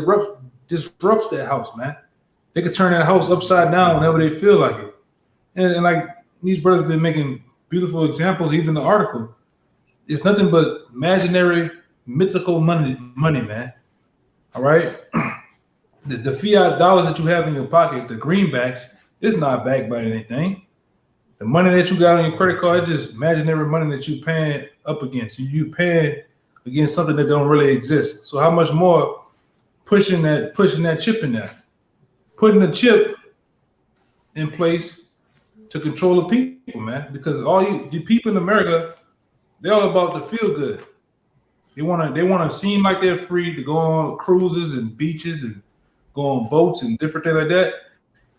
disrupts that house, man. They could turn that house upside down whenever they feel like it. And like these brothers been making beautiful examples, even the article. It's nothing but imaginary, mythical money, man. All right? The fiat dollars that you have in your pocket, the greenbacks, it's not backed by anything. The money that you got on your credit card is just imaginary money that you're paying up against. You paying against something that don't really exist. So how much more pushing that chip in there? Putting the chip in place to control the people, man. Because the people in America, they're all about the feel good. They wanna seem like they're free to go on cruises and beaches and go on boats and different things like that.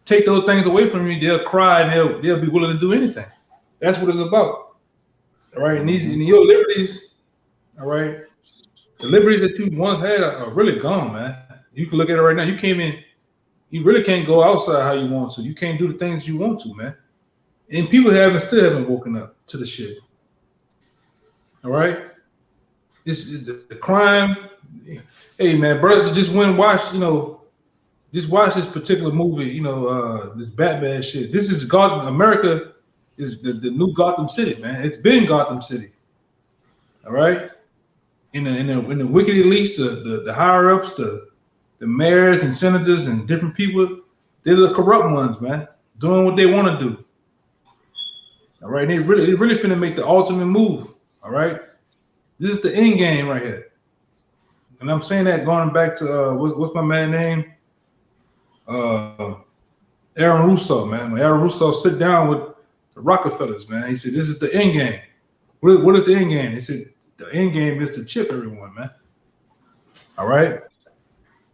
Take those things away from you, they'll cry and they'll be willing to do anything. That's what it's about. All right. And your liberties, all right, the liberties that you once had are really gone, man. You can look at it right now. You really can't go outside how you want to. You can't do the things you want to, man. And people still haven't woken up to the shit. All right. This is the crime. Hey, man, brothers just went and watched, just watch this particular movie, this Batman shit. This is Gotham. America is the new Gotham City, man. It's been Gotham City. All right. In the wicked elites, the higher ups, the mayors and senators and different people, they're the corrupt ones, man, doing what they want to do. All right. They really finna make the ultimate move. All right. This is the end game right here. And I'm saying that going back to what's my man's name? Aaron Russo, man. When Aaron Russo sit down with the Rockefellers, man, he said, "This is the end game." What is the end game? He said, "The end game is to chip everyone, man." All right,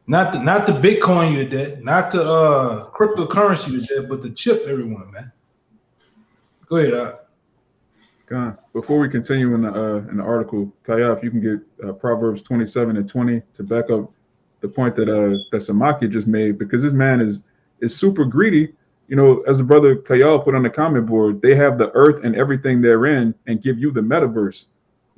not the Bitcoin you did, not the cryptocurrency you did, but the chip everyone, man. Go ahead. Before we continue in the article, Kaya, if you can get Proverbs 27:20 to back up the point that Samaki just made, because this man is super greedy. You know, as the brother Kayal put on the comment board, they have the earth and everything therein and give you the metaverse.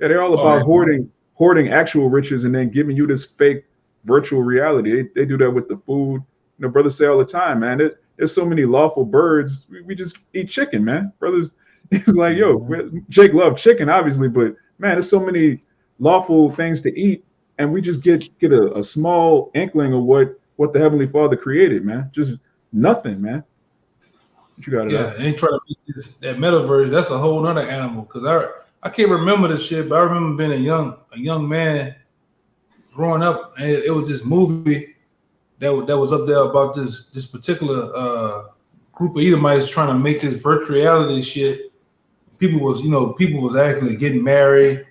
Yeah, they're all about hoarding actual riches and then giving you this fake virtual reality. They do that with the food. You know, brothers say all the time, man, there's so many lawful birds. We just eat chicken, man. Brothers, it's like, yo, Jake loved chicken, obviously, but man, there's so many lawful things to eat, and we just get a small inkling of what the Heavenly Father created, man. Just nothing, man. You got it. Yeah, and they try to make that metaverse. That's a whole nother animal. Because I can't remember this shit, but I remember being a young man growing up, and it was this movie that was up there about this particular group of Edomites trying to make this virtual reality shit. People was actually getting married.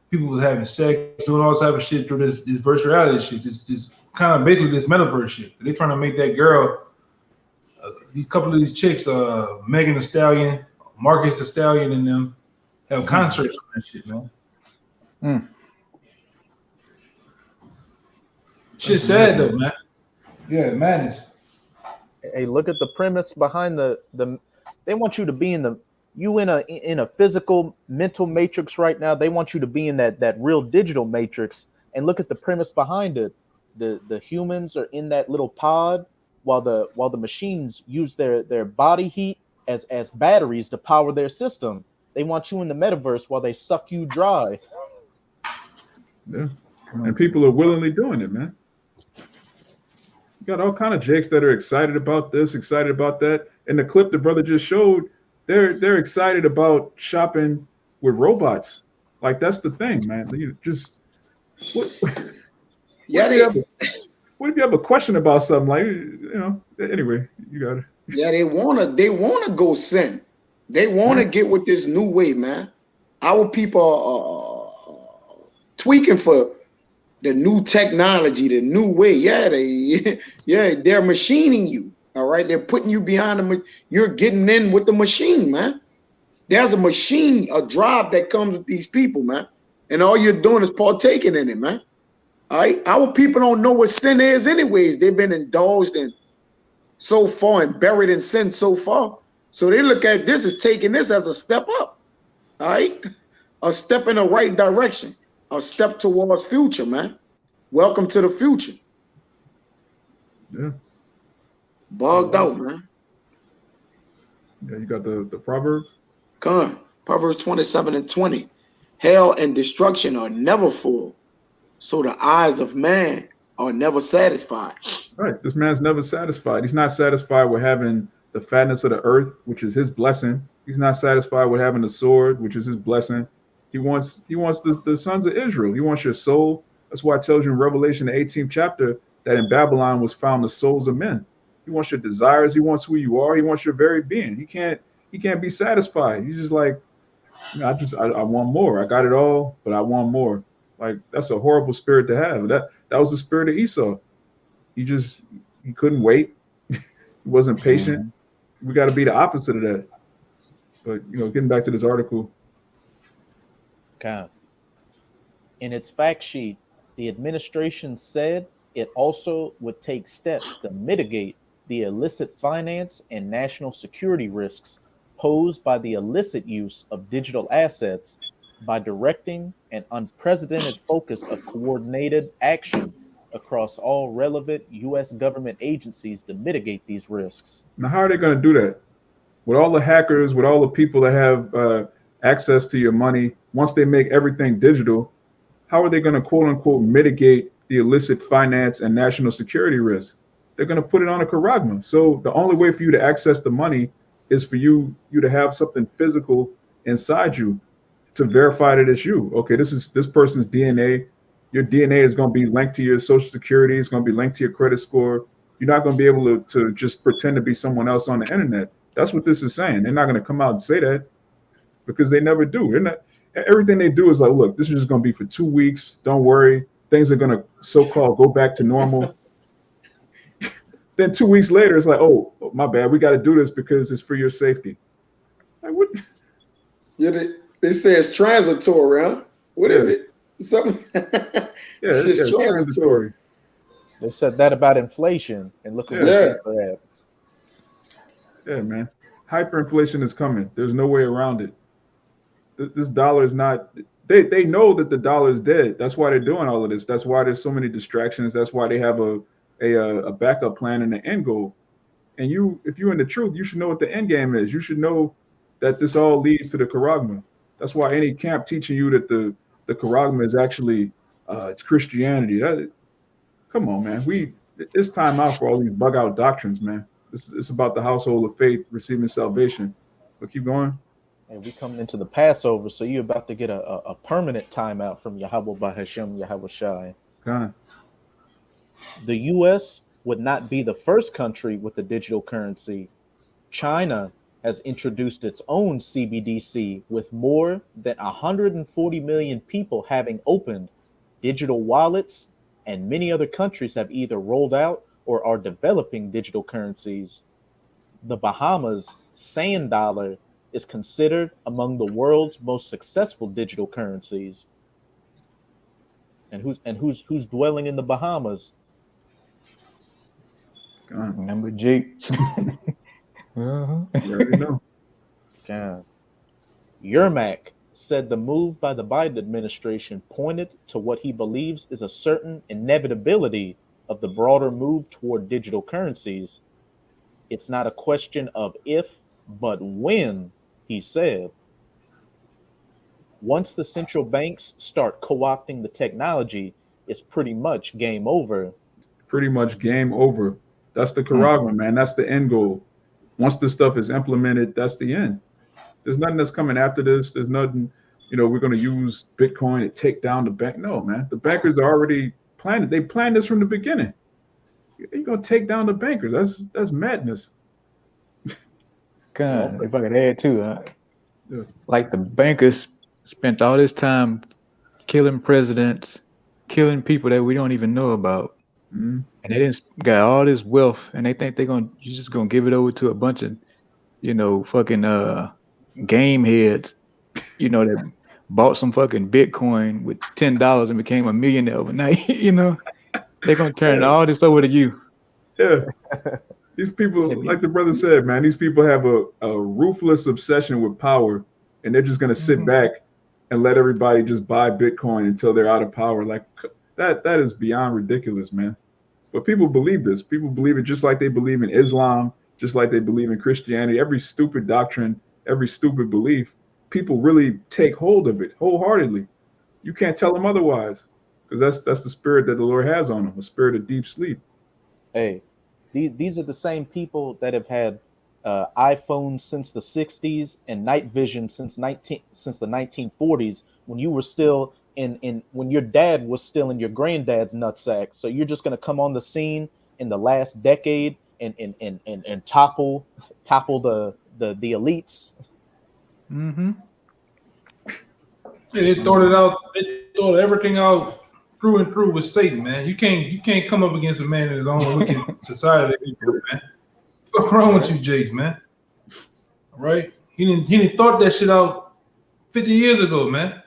People was having sex, doing all type of shit through this virtual reality shit. This kind of basically this metaverse shit. They're trying to make that girl. A couple of these chicks, Megan Thee Stallion, Marcus the Stallion, and them have concerts on that shit, man. Shit sad though, man. Yeah, madness. Hey, look at the premise behind the. They want you to be in a physical mental matrix right now. They want you to be in that real digital matrix. And look at the premise behind it. The humans are in that little pod, while the machines use their body heat as batteries to power their system. They want you in the metaverse while they suck you dry. Yeah, and people are willingly doing it, man. You got all kind of jakes that are excited about this, excited about that. In the clip the brother just showed, they're excited about shopping with robots. Like, that's the thing, man. You just what if you have a question about something, like, you know? Anyway, you got it. Yeah, they wanna go sin. They wanna get with this new way, man. Our people are tweaking for the new technology, the new way. Yeah, they're machining you. All right, they're putting you behind them. You're getting in with the machine, man. There's a machine, a drive that comes with these people, man. And all you're doing is partaking in it, man. All right, our people don't know what sin is, anyways. They've been indulged in so far and buried in sin so far. So they look at this as taking this as a step up. All right, a step in the right direction, a step towards future, man. Welcome to the future. Yeah. Bogged out, man. Yeah, you got the Proverbs? Come on. Proverbs 27:20. Hell and destruction are never full, so the eyes of man are never satisfied. Right. This man's never satisfied. He's not satisfied with having the fatness of the earth, which is his blessing. He's not satisfied with having the sword, which is his blessing. He wants the sons of Israel. He wants your soul. That's why it tells you in Revelation, the 18th chapter, that in Babylon was found the souls of men. He wants your desires. He wants who you are. He wants your very being. He can't be satisfied. He's just like, you know, I want more. I got it all, but I want more. Like, that's a horrible spirit to have. That was the spirit of Esau. He couldn't wait. He wasn't patient. We got to be the opposite of that. But, you know, getting back to this article. Okay. In its fact sheet, the administration said it also would take steps to mitigate the illicit finance and national security risks posed by the illicit use of digital assets by directing an unprecedented focus of coordinated action across all relevant U.S. government agencies to mitigate these risks. Now, how are they going to do that? With all the hackers, with all the people that have access to your money, once they make everything digital, how are they going to, quote unquote, mitigate the illicit finance and national security risk? They're going to put it on a charagma. So the only way for you to access the money is for you to have something physical inside you to verify that it's you. Okay, this person's DNA. Your DNA is going to be linked to your social security. It's going to be linked to your credit score. You're not going to be able to just pretend to be someone else on the internet. That's what this is saying. They're not going to come out and say that because they never do. They're not. Everything they do is like, look, this is just going to be for 2 weeks. Don't worry. Things are going to so-called go back to normal. Then 2 weeks later, it's like, oh, my bad. We got to do this because it's for your safety. Like, what? Yeah, they say it's transitory, huh? What is it? Something. It's just transitory. They said that about inflation, and look at what they said. Yeah, man. Hyperinflation is coming. There's no way around it. This dollar is not. They know that the dollar is dead. That's why they're doing all of this. That's why there's so many distractions. That's why they have a backup plan and an end goal. And if you're in the truth, you should know what the end game is. You should know that this all leads to the Charagma. That's why any camp teaching you that the Charagma is actually it's Christianity. Come on, man. It's time out for all these bug out doctrines, man. It's about the household of faith receiving salvation. But keep going. And we coming into the Passover, so you're about to get a permanent timeout from Yahweh Bahashem Yahweh Shai. The U.S. would not be the first country with a digital currency. China has introduced its own CBDC with more than 140 million people having opened digital wallets, and many other countries have either rolled out or are developing digital currencies. The Bahamas sand dollar is considered among the world's most successful digital currencies. And who's dwelling in the Bahamas? Number Jake. You already know. Yermak said the move by the Biden administration pointed to what he believes is a certain inevitability of the broader move toward digital currencies. It's not a question of if, but when, he said. Once the central banks start co-opting the technology, it's pretty much game over. Pretty much game over. That's the Charagma, man. That's the end goal. Once this stuff is implemented, that's the end. There's nothing that's coming after this. There's nothing, we're going to use Bitcoin to take down the bank. No, man. The bankers are already planned it. They planned this from the beginning. You're going to take down the bankers. That's madness. God, if I could add too, like the bankers spent all this time killing presidents, killing people that we don't even know about. And they didn't got all this wealth, and they think you're just gonna give it over to a bunch of, fucking game heads, that bought some fucking Bitcoin with $10 and became a millionaire overnight. They're gonna turn all this over to you. Yeah. These people, like the brother said, man, these people have a ruthless obsession with power, and they're just gonna sit back and let everybody just buy Bitcoin until they're out of power. Like that is beyond ridiculous, man. But people believe this. People believe it just like they believe in Islam, just like they believe in Christianity. Every stupid doctrine, every stupid belief, people really take hold of it wholeheartedly. You can't tell them otherwise, because that's the spirit that the Lord has on them, a spirit of deep sleep. Hey, these are the same people that have had iPhones since the 60s and night vision since the 1940s, when you were still when your dad was still in your granddad's nutsack. So you're just gonna come on the scene in the last decade and topple the elites. Yeah, they thought it out. They thought everything out through and through with Satan, man. You can't come up against a man in his own wicked society, man. What's wrong with you, Jakes, man? All right, he didn't thought that shit out 50 years ago, man.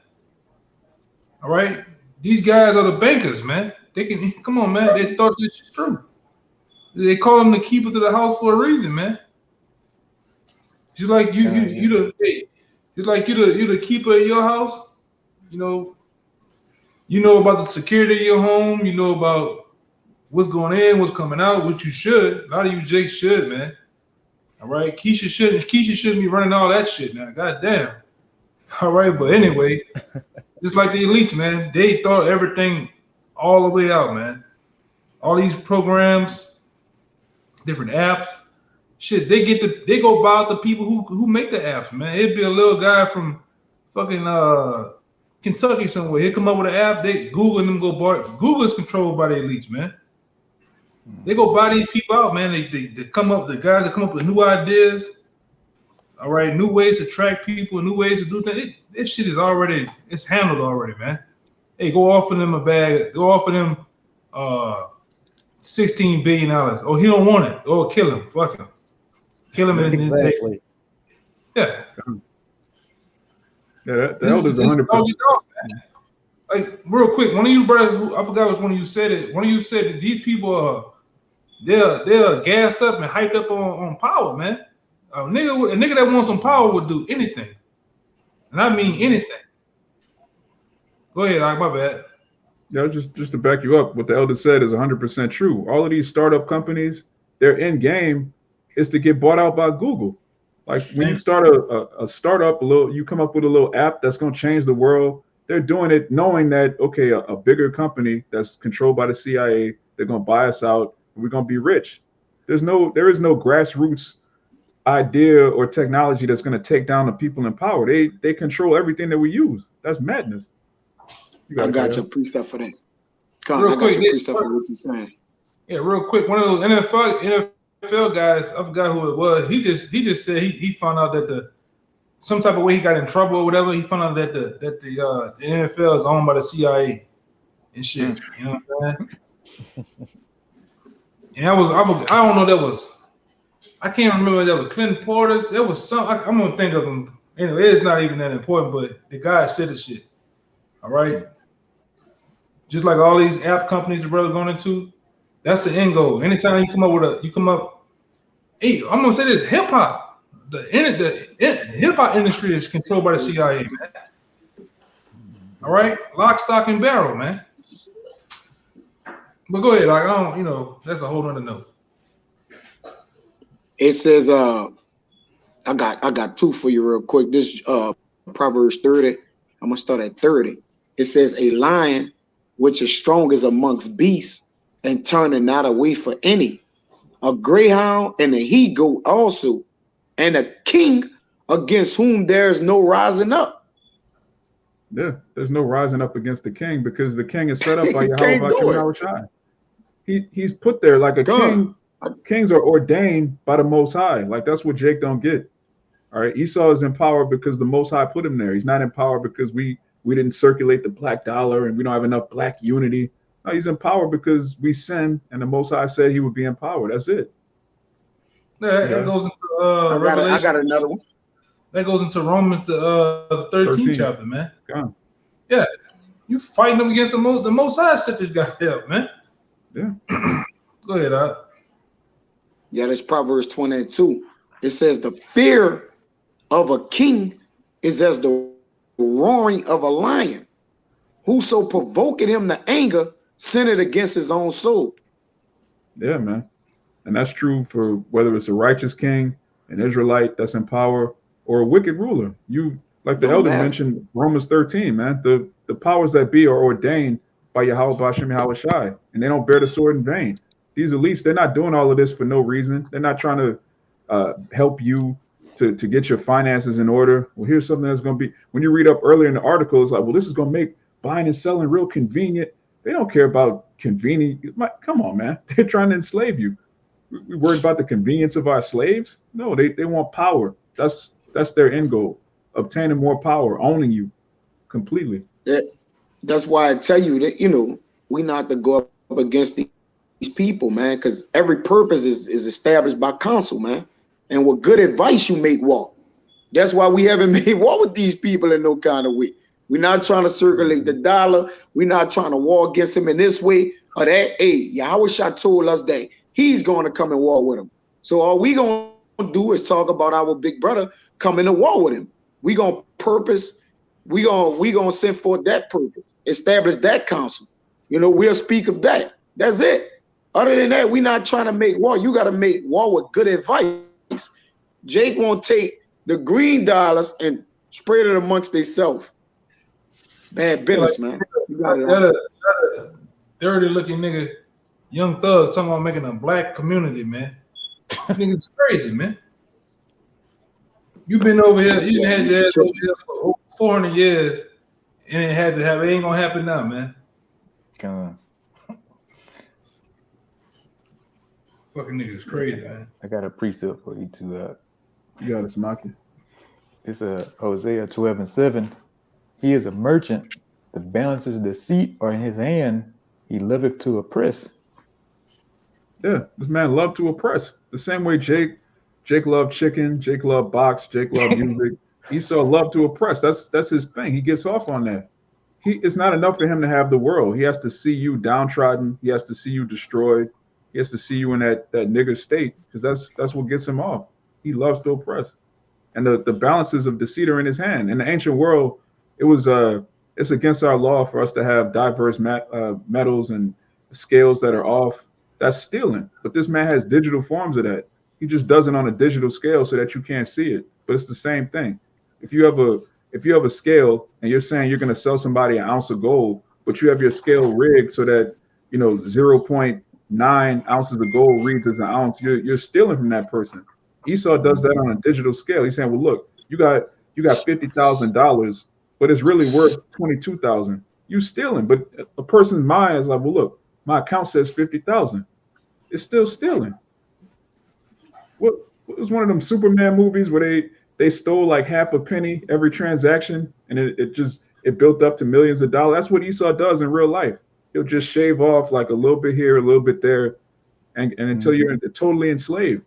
All right, these guys are the bankers, man. They can come on, man. They thought this shit through. They call them the keepers of the house for a reason, man. Just like you're the keeper of your house. You know about the security of your home. You know about what's going in, what's coming out, what you should. A lot of you Jake should, man. All right, Keisha shouldn't be running all that shit now. God damn. All right, but anyway, just like the elites, man, they thought everything all the way out, man. All these programs, different apps, shit. They go buy out the people who make the apps, man. It'd be a little guy from fucking Kentucky somewhere. He'll come up with an app. Google and them go bar. Google is controlled by the elites, man. They go buy these people out, man. They come up, the guys that come up with new ideas, all right, new ways to track people, new ways to do things. This shit is already, it's handled already, man. Hey, go offer them a bag, go offer them $16 billion. Oh, he don't want it. Oh, kill him. Fuck him. Kill him and then take Exactly. it. Yeah. Yeah, the elders 100%. Like, real quick, one of you brothers, I forgot which one of you said it. One of you said that these people are they're gassed up and hyped up on power, man. A nigga that wants some power would do anything, and I mean anything. Go ahead, my bad. Yeah, just to back you up, what the elder said is 100% true. All of these startup companies, their end game is to get bought out by Google. Like when you start a startup, you come up with a little app that's going to change the world. They're doing it knowing that, okay, a bigger company that's controlled by the CIA, they're going to buy us out. And we're going to be rich. There is no grassroots idea or technology that's going to take down the people in power. They control everything that we use. That's madness. I got your precept for that. Real I got quick, your precept for what you're saying. Yeah, real quick. One of those NFL guys, I forgot who it was. He just said he found out that some type of way he got in trouble or whatever. He found out that the NFL is owned by the CIA and shit. You know what I'm saying? And I don't know, that was, I can't remember, that was Clinton Portis. There was some, I'm gonna think of him. Anyway, it's not even that important, but the guy said the shit. All right. Just like all these app companies the brother going into, that's the end goal. Anytime you come up, hey, I'm gonna say this: hip hop, the hip hop industry is controlled by the CIA, man. All right, lock, stock, and barrel, man. But go ahead, like that's a whole other note. It says, I got two for you real quick. This Proverbs 30. I'm gonna start at 30. It says, a lion which is strongest amongst beasts and turning not away for any, a greyhound and a he goat also, and a king against whom there is no rising up. Yeah, there's no rising up against the king because the king is set up by Yahweh Shai. He's put there like a king. Kings are ordained by the Most High. Like that's what Jake don't get. All right, Esau is in power because the Most High put him there. He's not in power because we didn't circulate the black dollar and we don't have enough black unity. No, he's in power because we sinned and the Most High said he would be in power. That's it. Yeah, it goes into Revelation. I got another one. That goes into Romans 13 chapter, man. Yeah, you fighting them against the Most High set this guy up, man. Yeah. Go ahead, Yeah, that's Proverbs 22. It says the fear of a king is as the roaring of a lion. Whoso provoked him to anger sinned against his own soul. Yeah, man. And that's true for whether it's a righteous king, an Israelite that's in power, or a wicked ruler. You, like the elder mentioned, Romans 13, man. The powers that be are ordained by Yahweh Bashem Yahweh Shai, and they don't bear the sword in vain. These elites, they're not doing all of this for no reason. They're not trying to help you to get your finances in order. Well, here's something that's going to be, when you read up earlier in the article, it's like, well, this is going to make buying and selling real convenient. They don't care about convenient. Come on, man. They're trying to enslave you. We worried about the convenience of our slaves? No, they want power. That's their end goal. Obtaining more power, owning you completely. That's why I tell you that, we not to go up against these people, man, because every purpose is established by counsel, man. And with good advice, you make war. That's why we haven't made war with these people in no kind of way. We're not trying to circulate the dollar. We're not trying to war against them in this way or that. Hey, Yahweh Shai told us that he's going to come and war with them. So all we going to do is talk about our big brother coming to war with him. We going to purpose. We going to send forth that purpose. Establish that counsel. We'll speak of that. That's it. Other than that, we're not trying to make war. You got to make war with good advice. Jake won't take the green dollars and spread it amongst themselves. Bad business, man. You got it. That dirty looking nigga, young thug, talking about making a black community, man. Nigga's crazy, man. You've been over here, you had your ass over here for over 400 years, and it had to happen. It ain't gonna happen now, man. Fucking niggas crazy, man. I got a precept for you too. You got it, Smokey. It's Hosea 12:7. He is a merchant. The balances deceit are in his hand. He liveth to oppress. Yeah, this man loved to oppress. The same way Jake loved chicken, Jake loved box, Jake loved music. Esau loved to oppress. That's his thing. He gets off on that. It's not enough for him to have the world. He has to see you downtrodden. He has to see you destroyed. He has to see you in that nigger state, because that's what gets him off. He loves to oppress. And the balances of deceit are in his hand. In the ancient world, it's against our law for us to have diverse metals and scales that are off. That's stealing. But this man has digital forms of that. He just does it on a digital scale so that you can't see it. But it's the same thing. If you have a scale and you're saying you're going to sell somebody an ounce of gold, but you have your scale rigged so that 0.9 ounces of gold reads as an ounce, you're stealing from that person. Esau does that on a digital scale. He's saying, well, look, you got $50,000, but it's really worth 22,000. You stealing, but a person's mind is like, well, look, my account says 50,000. It's still stealing. What was one of them Superman movies where they stole like half a penny every transaction, and it built up to millions of dollars? That's what Esau does in real life. He'll just shave off like a little bit here, a little bit there, and until you're totally enslaved.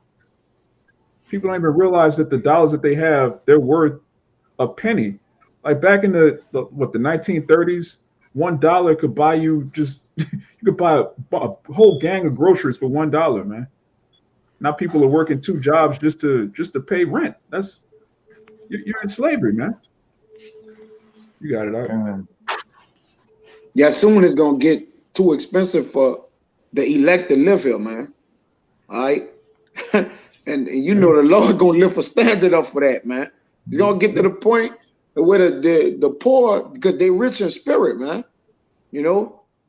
People don't even realize that the dollars that they have, they're worth a penny. Like back in the 1930s, $1 could buy you you could buy a whole gang of groceries for $1, man. Now people are working 2 jobs just to pay rent. You're in slavery, man. You got it out. Yeah, soon it's gonna get too expensive for the elect to live here, man. All right. and the Lord gonna lift a standard up for that, man. It's gonna get to the point where the poor, because they rich in spirit, man.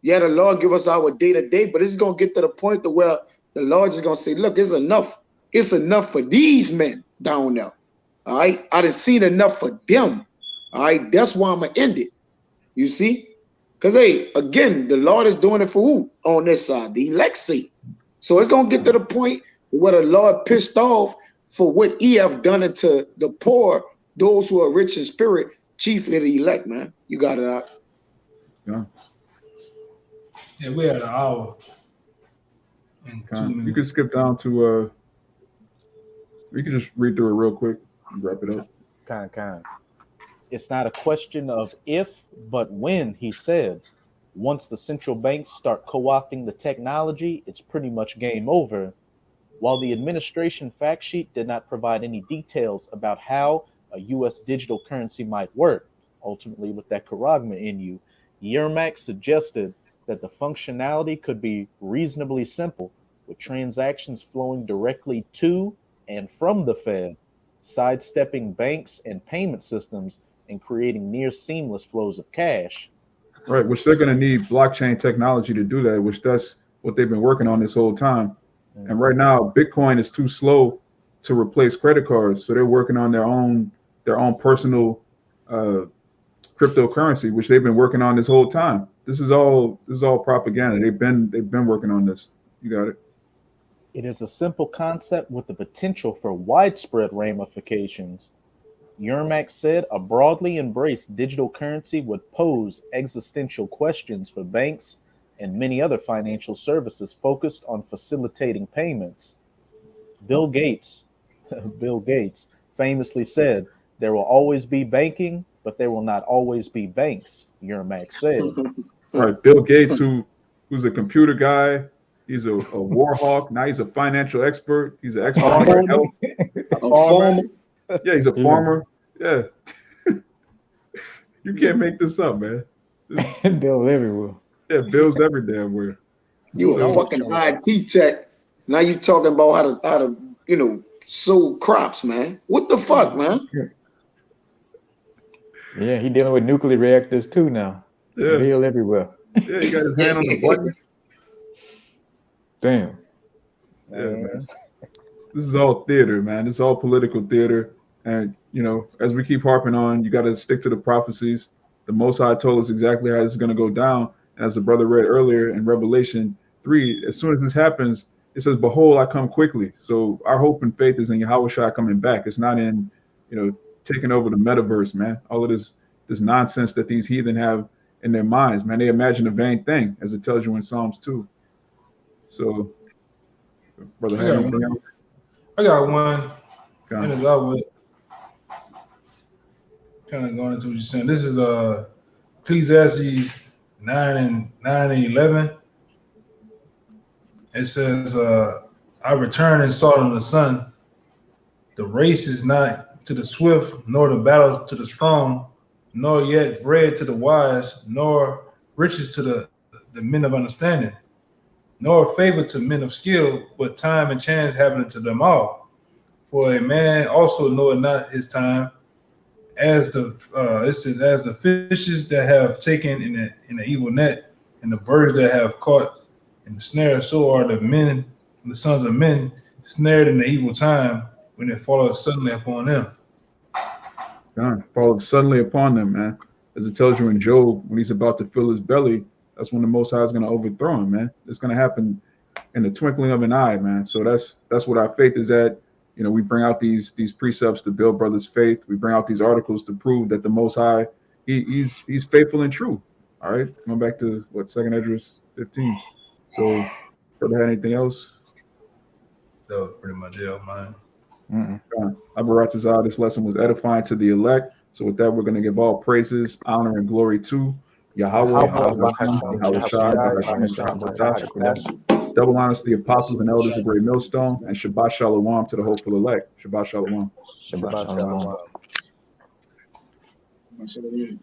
Yeah, the Lord give us our day-to-day, but it's gonna get to the point to where the Lord is gonna say, look, it's enough. It's enough for these men down there. All right. I done seen enough for them. All right. That's why I'm gonna end it. You see? Because again, the Lord is doing it for who on this side? The elect seat. So it's gonna get to the point where the Lord pissed off for what he have done unto the poor, those who are rich in spirit, chiefly the elect, man. You got it out. Yeah. Yeah, we're at an hour. You can skip down to we can just read through it real quick and wrap it up. Kind. It's not a question of if, but when, he said. Once the central banks start co-opting the technology, it's pretty much game over. While the administration fact sheet did not provide any details about how a U.S. digital currency might work, ultimately with that charagma in you, Yermak suggested that the functionality could be reasonably simple, with transactions flowing directly to and from the Fed, sidestepping banks and payment systems and creating near seamless flows of cash. Right, which they're going to need blockchain technology to do that, which that's what they've been working on this whole time. And right now, Bitcoin is too slow to replace credit cards, so they're working on their own personal cryptocurrency, which they've been working on this whole time. This is all propaganda. They've been working on this. You got it. It is a simple concept with the potential for widespread ramifications. Yermak said a broadly embraced digital currency would pose existential questions for banks and many other financial services focused on facilitating payments. Bill Gates famously said, "There will always be banking, but there will not always be banks," Yermak said. Right, Bill Gates, who's a computer guy, he's a war hawk. Now he's a financial expert. He's an expert on health. A farmer. Yeah, he's a farmer. Yeah. You can't make this up, man. Bill's everywhere. Yeah, Bill's every damn where. You a fucking IT tech. Now you talking about how to sow crops, man. What the fuck, man? Yeah, he dealing with nuclear reactors too now. Yeah. Bill everywhere. Yeah, he got his hand on the button. Damn. Yeah, man. This is all theater, man. It's all political theater. And, as we keep harping on, you got to stick to the prophecies. The Most High told us exactly how this is going to go down. And as the brother read earlier in Revelation 3, as soon as this happens, it says, "Behold, I come quickly." So our hope and faith is in Yahweh Shai coming back. It's not in, taking over the metaverse, man. All of this nonsense that these heathen have in their minds, man. They imagine a vain thing, as it tells you in Psalms 2. So, brother, have anything else? I got one. Go And on. as I would kind of going into what you're saying, this is Ecclesiastes 9 and 11. It says, I returned and saw in the sun, the race is not to the swift, nor the battle to the strong, nor yet bread to the wise, nor riches to the men of understanding, nor favor to men of skill, but time and chance happening to them all. For a man also knoweth not his time, as it says, as the fishes that have taken in the evil net, and the birds that have caught in the snare, so are the sons of men, snared in the evil time, when it falleth suddenly upon them. God, followed suddenly upon them, man. As it tells you in Job, when he's about to fill his belly, that's when the Most High is going to overthrow him, man. It's going to happen in the twinkling of an eye, man. So that's what our faith is at. We bring out these precepts to build brothers' faith. We bring out these articles to prove that the Most High, he's faithful and true. All right, going back to 2nd Esdras 15. So, brother, had anything else? That was pretty much it, man. Abaratazah, this lesson was edifying to the elect. So with that, we're going to give all praises, honor, and glory to Yahweh, double honors to the apostles and elders of Great Millstone, and Shabbat Shalom to the hopeful elect. Shabbat Shalom. Shabbat Shalom. Shalom.